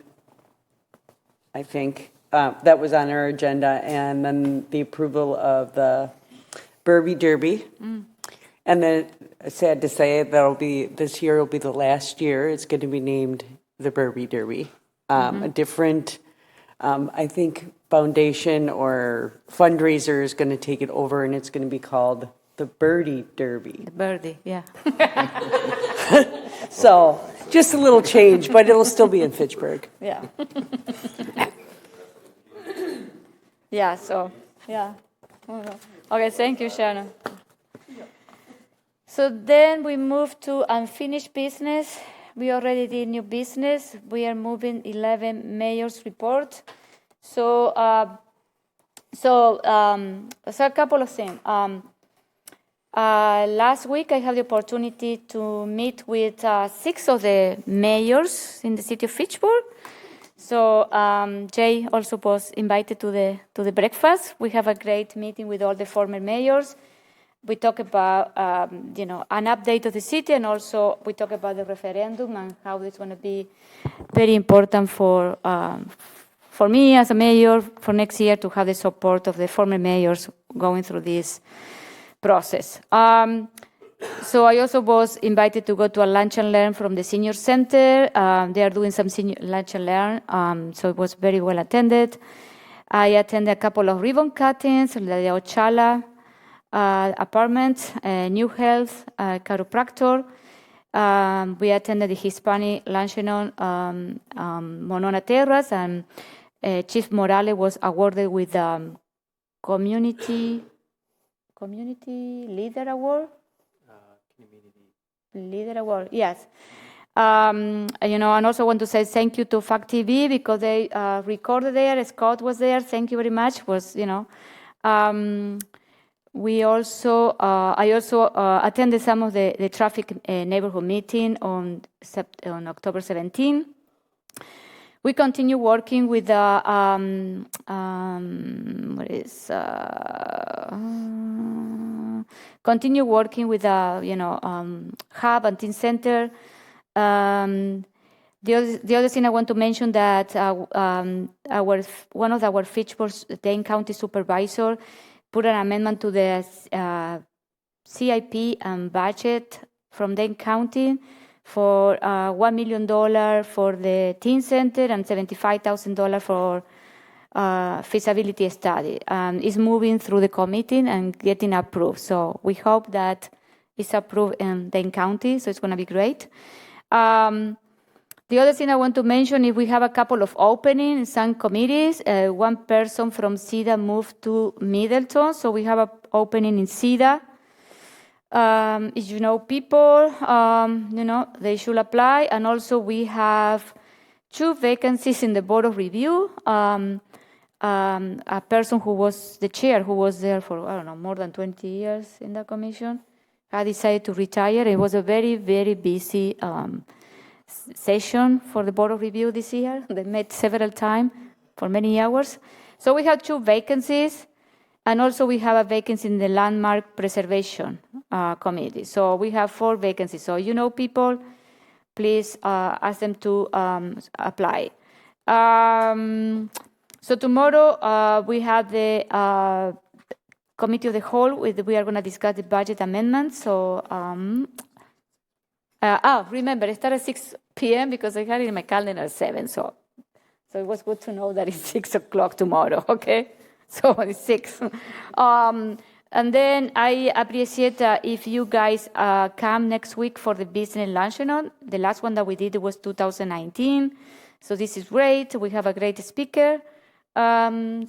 I think, that was on our agenda, and then the approval of the Burby Derby. And then, sad to say, this year will be the last year. It's going to be named the Burby Derby. A different, I think, foundation or fundraiser is going to take it over, and it's going to be called the Birdie Derby. The Birdie, yeah. So just a little change, but it'll still be in Fitchburg. Yeah. Yeah, so, yeah. Okay, thank you, Shannon. So then we move to unfinished business. We already did new business. We are moving 11 mayor's report. So a couple of things. Last week, I had the opportunity to meet with 6 of the mayors in the city of Fitchburg. So Jay also was invited to the breakfast. We have a great meeting with all the former mayors. We talk about an update of the city, and also we talk about the referendum and how it's going to be very important for me as a mayor for next year to have the support of the former mayors going through this process. So I also was invited to go to a lunch and learn from the senior center. They are doing some senior lunch and learn, so it was very well attended. I attended a couple of ribbon cuttings at the Ochala apartment, New Health, chiropractor. We attended the Hispanic luncheon on Monona Terrace, and Chief Morales was awarded with Community Leader Award. Leader Award, yes. And also want to say thank you to Fact TV because they recorded there. Scott was there. Thank you very much. I also attended some of the traffic neighborhood meeting on October 17. We continue working with the hub and teen center. The other thing I want to mention that one of our Fitchburg Dane County supervisor put an amendment to the CIP and budget from Dane County for $1 million for the teen center and $75,000 for feasibility study. It's moving through the committee and getting approved. So we hope that it's approved in Dane County, so it's going to be great. The other thing I want to mention is we have a couple of openings in some committees. One person from CEDA moved to Middleton, so we have an opening in CEDA. If you know people, they should apply. And also we have 2 vacancies in the Board of Review. A person who was the chair, who was there for, more than 20 years in the commission, had decided to retire. It was a very, very busy session for the Board of Review this year. They met several times for many hours. So we have 2 vacancies, and also we have a vacancy in the Landmark Preservation Committee. So we have 4 vacancies. So people, please ask them to apply. So tomorrow we have the Committee of the Whole. We are going to discuss the budget amendments. So remember, it started at 6 p.m. because I had it in my calendar at 7. So it was good to know that it's 6 o'clock tomorrow, okay? So it's 6. And then I appreciate if you guys come next week for the business luncheon. The last one that we did was 2019. So this is great. We have a great speaker. The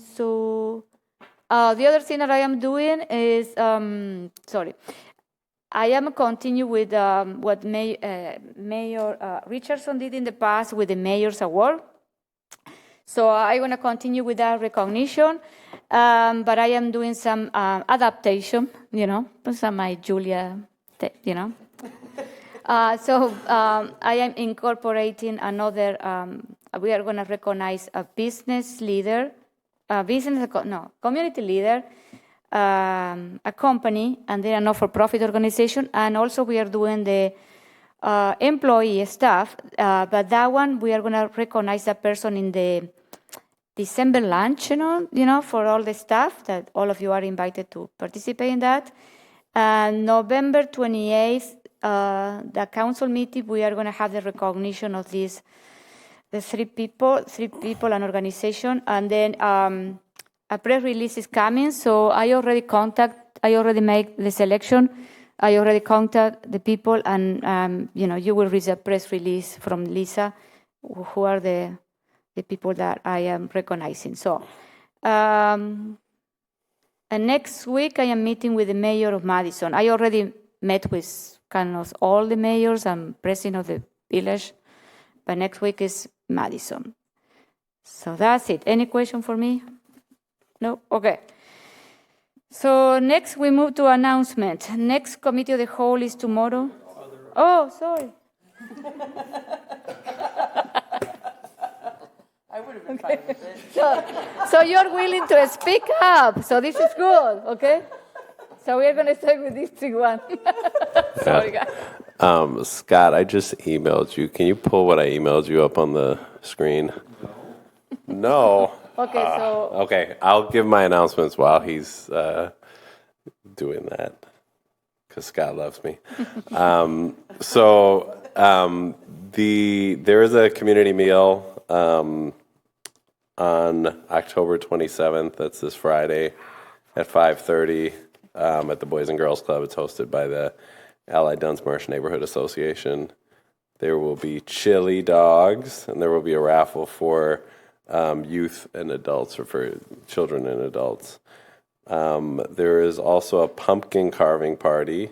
other thing that I am doing is, I am continue with what Mayor Richardson did in the past with the Mayor's Award. So I'm going to continue with that recognition, but I am doing some adaptation, some my Julia, So I am incorporating another, we are going to recognize a business leader, community leader, a company, and then a not-for-profit organization, and also we are doing the employee staff, but that one we are going to recognize that person in the December lunch, for all the staff, that all of you are invited to participate in that. And November 28th, the council meeting, we are going to have the recognition of the 3 people and organization, and then a press release is coming. So I already made the selection. I already contact the people, and you will read a press release from Lisa, who are the people that I am recognizing. So, and next week I am meeting with the mayor of Madison. I already met with kind of all the mayors and president of the village. But next week is Madison. So that's it. Any question for me? No? Okay. So next we move to announcement. Next committee of the whole is tomorrow. Oh, sorry. I would have been fine with it. So you're willing to speak up. So this is good, okay? So we're going to start with District 1. Sorry, guys. Scott, I just emailed you. Can you pull what I emailed you up on the screen? No. Okay, so... Okay, I'll give my announcements while he's doing that, because Scott loves me. There is a community meal on October 27th. That's this Friday at 5:30 at the Boys and Girls Club. It's hosted by the Allied Dunsmarsh Neighborhood Association. There will be chili dogs, and there will be a raffle for youth and adults, or for children and adults. There is also a pumpkin carving party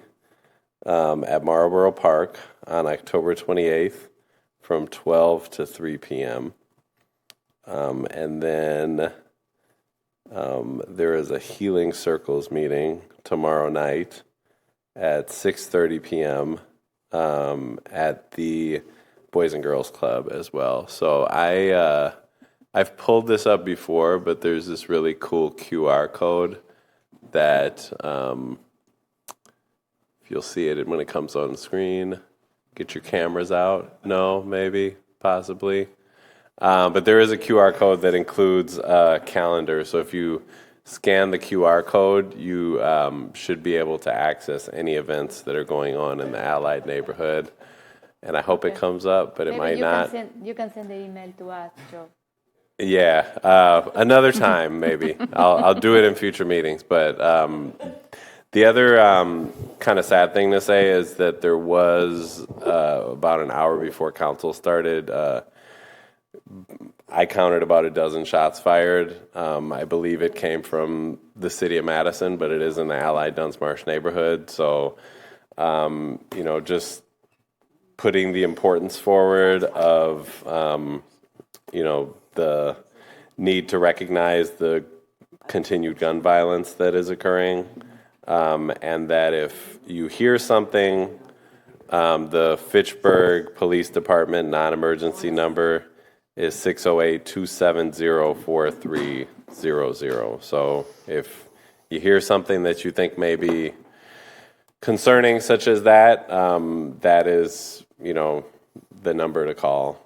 at Marlborough Park on October 28th from 12 to 3 p.m. And then there is a Healing Circles meeting tomorrow night at 6:30 p.m. At the Boys and Girls Club as well. So I've pulled this up before, but there's this really cool QR code that, if you'll see it when it comes on screen, get your cameras out. No, maybe, possibly. But there is a QR code that includes a calendar. So if you scan the QR code, you should be able to access any events that are going on in the Allied neighborhood. And I hope it comes up, but it might not. You can send the email to us, Joe. Yeah, another time maybe. I'll do it in future meetings. But the other kind of sad thing to say is that there was about an hour before council started, I counted about a dozen shots fired. I believe it came from the city of Madison, but it is in the Allied Dunsmarsh neighborhood. So, just putting the importance forward of, the need to recognize the continued gun violence that is occurring, and that if you hear something, the Fitchburg Police Department non-emergency number is 608-270-4300. So if you hear something that you think may be concerning, such as that, that is, the number to call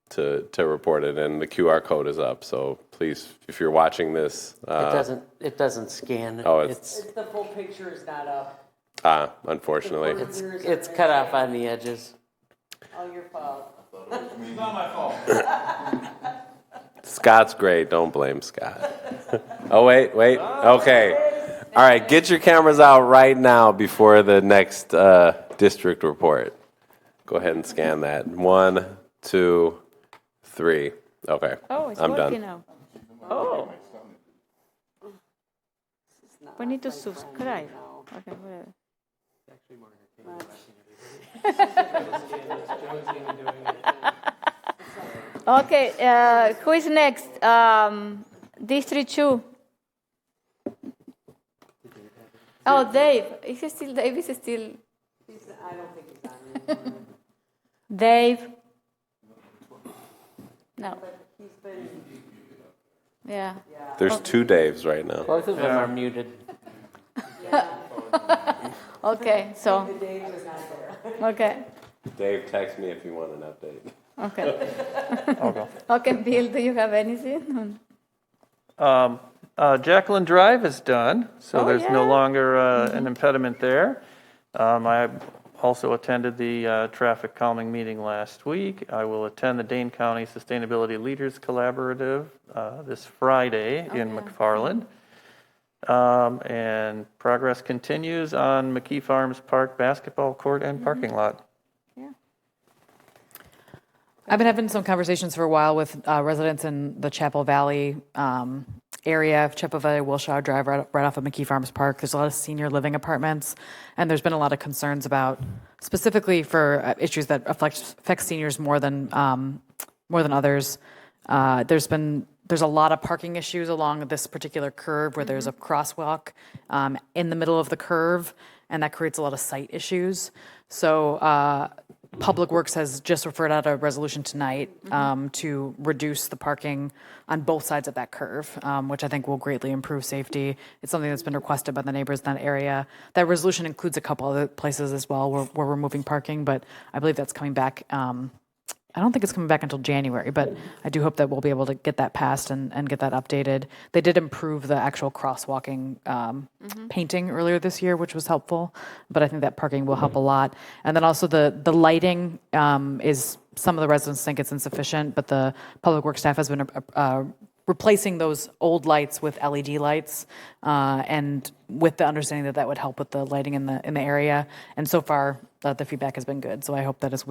to report it, and the QR code is up. So please, if you're watching this, It doesn't scan. Oh, it's The full picture is not up. Unfortunately, it's cut off on the edges. All your fault. It's not my fault. Scott's great. Don't blame Scott. Oh, wait. Okay. All right. Get your cameras out right now before the next district report. Go ahead and scan that. 1, 2, 3. Okay. Oh, it's I'm working done. now. Oh. We need to subscribe. Okay, whatever. Okay, who is next? District 2. Oh, Dave. Is he still Dave? Is he still? I don't think he's on anymore. Dave. No. He's been. Yeah. There's 2 Daves right now. Both of them are muted. Okay, so. Okay. Dave, text me if you want an update. Okay. I'll go. Okay, Bill, do you have anything? Jacqueline Drive is done, so Oh, there's no yeah. longer an impediment there. I also attended the traffic calming meeting last week. I will attend the Dane County Sustainability Leaders Collaborative this Friday in McFarland. And progress continues on McKee Farms Park basketball court and parking lot. I've been having some conversations for a while with residents in the Chapel Valley area of Chippewa Valley, Wilshire Drive, right off of McKee Farms Park. There's a lot of senior living apartments, and there's been a lot of concerns about, specifically for issues that affect seniors more than others. There's a lot of parking issues along this particular curve where there's a crosswalk in the middle of the curve, and that creates a lot of site issues. So Public Works has just referred out a resolution tonight to reduce the parking on both sides of that curve, which I think will greatly improve safety. It's something that's been requested by the neighbors in that area. That resolution includes a couple other places as well where we're moving parking, but I believe that's coming back. I don't think it's coming back until January, but I do hope that we'll be able to get that passed and get that updated. They did improve the actual crosswalking painting earlier this year, which was helpful, but I think that parking will help a lot. And then also the lighting is, some of the residents think it's insufficient, but the Public Works staff has been replacing those old lights with LED lights, and with the understanding that that would help with the lighting in the area. And so far, the feedback has been good. So I hope that as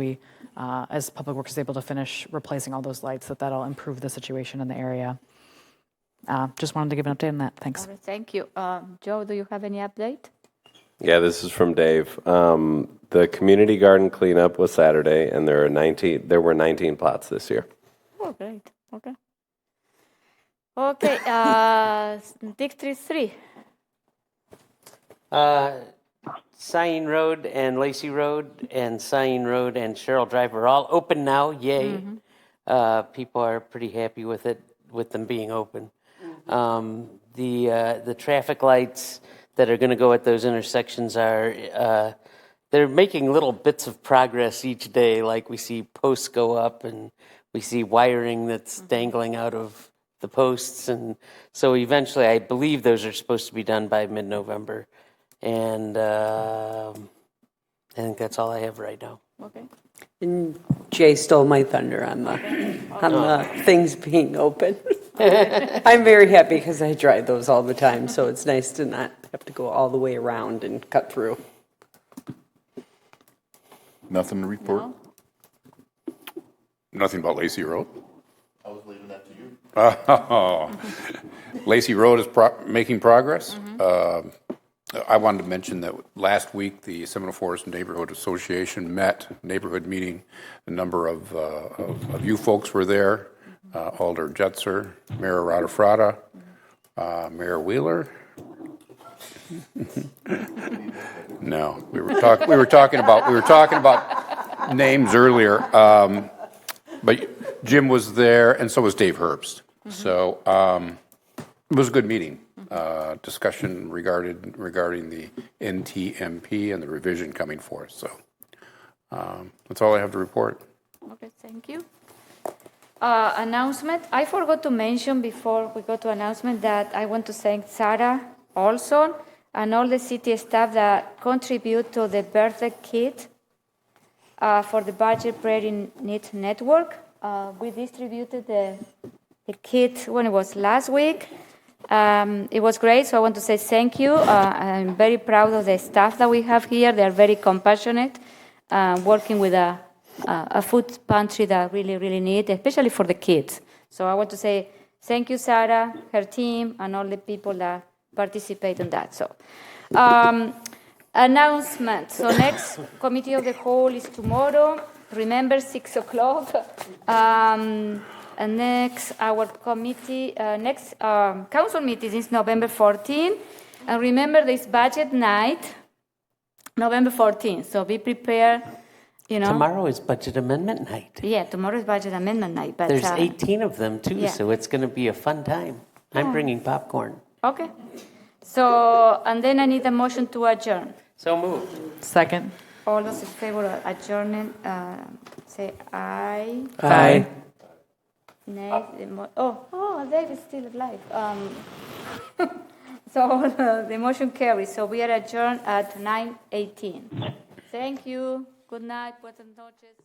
Public Works is able to finish replacing all those lights, that'll improve the situation in the area. Just wanted to give an update on that. Thanks. All right, thank you. Joe, do you have any update? Yeah, this is from Dave. The community garden cleanup was Saturday, and there were 19 plots this year. Oh, great. Okay. Okay, District 3. Sain Road and Lacey Road and Sain Road and Sherrill Drive are all open now. Yay. People are pretty happy with them being open. The traffic lights that are going to go at those intersections they're making little bits of progress each day. Like we see posts go up and we see wiring that's dangling out of the posts. And so eventually I believe those are supposed to be done by mid-November. And I think that's all I have right now. Okay. And Jay stole my thunder on the things being open. I'm very happy because I drive those all the time, so it's nice to not have to go all the way around and cut through. Nothing to report? No? Nothing about Lacey Road? I was leaving that to you. Lacey Road is making progress. I wanted to mention that last week the Seminole Forest Neighborhood Association neighborhood meeting. A number of you folks were there. Alder Jetzer, Mayor Radafrada, Mayor Wheeler. No, we were talking about names earlier. But Jim was there, and so was Dave Herbst. So it was a good meeting. Discussion regarding the NTMP and the revision coming forth. So that's all I have to report. Okay, thank you. Announcement. I forgot to mention before we go to announcement that I want to thank Sarah Olson and all the city staff that contribute to the birthday kit for the Budget Prayer Need Network. We distributed the kit when it was last week. It was great, so I want to say thank you. I'm very proud of the staff that we have here. They are very compassionate, working with a food pantry that really, really need, especially for the kids. So I want to say thank you, Sarah, her team, and all the people that participate in that. So, announcement. So next committee of the whole is tomorrow. Remember, 6 o'clock. And next, our committee, council meeting is November 14. And remember, this budget night, November 14. So be prepared. Tomorrow is budget amendment night. Yeah, tomorrow is budget amendment night. But there's 18 of them too, yeah. So it's going to be a fun time. I'm bringing popcorn. Okay. So, and then I need a motion to adjourn. So moved. Second. All those in favor of adjourning, say aye. Aye. Nay. Dave is still alive. So the motion carries. So we are adjourned at 9:18. Thank you. Good night. Buenas noches.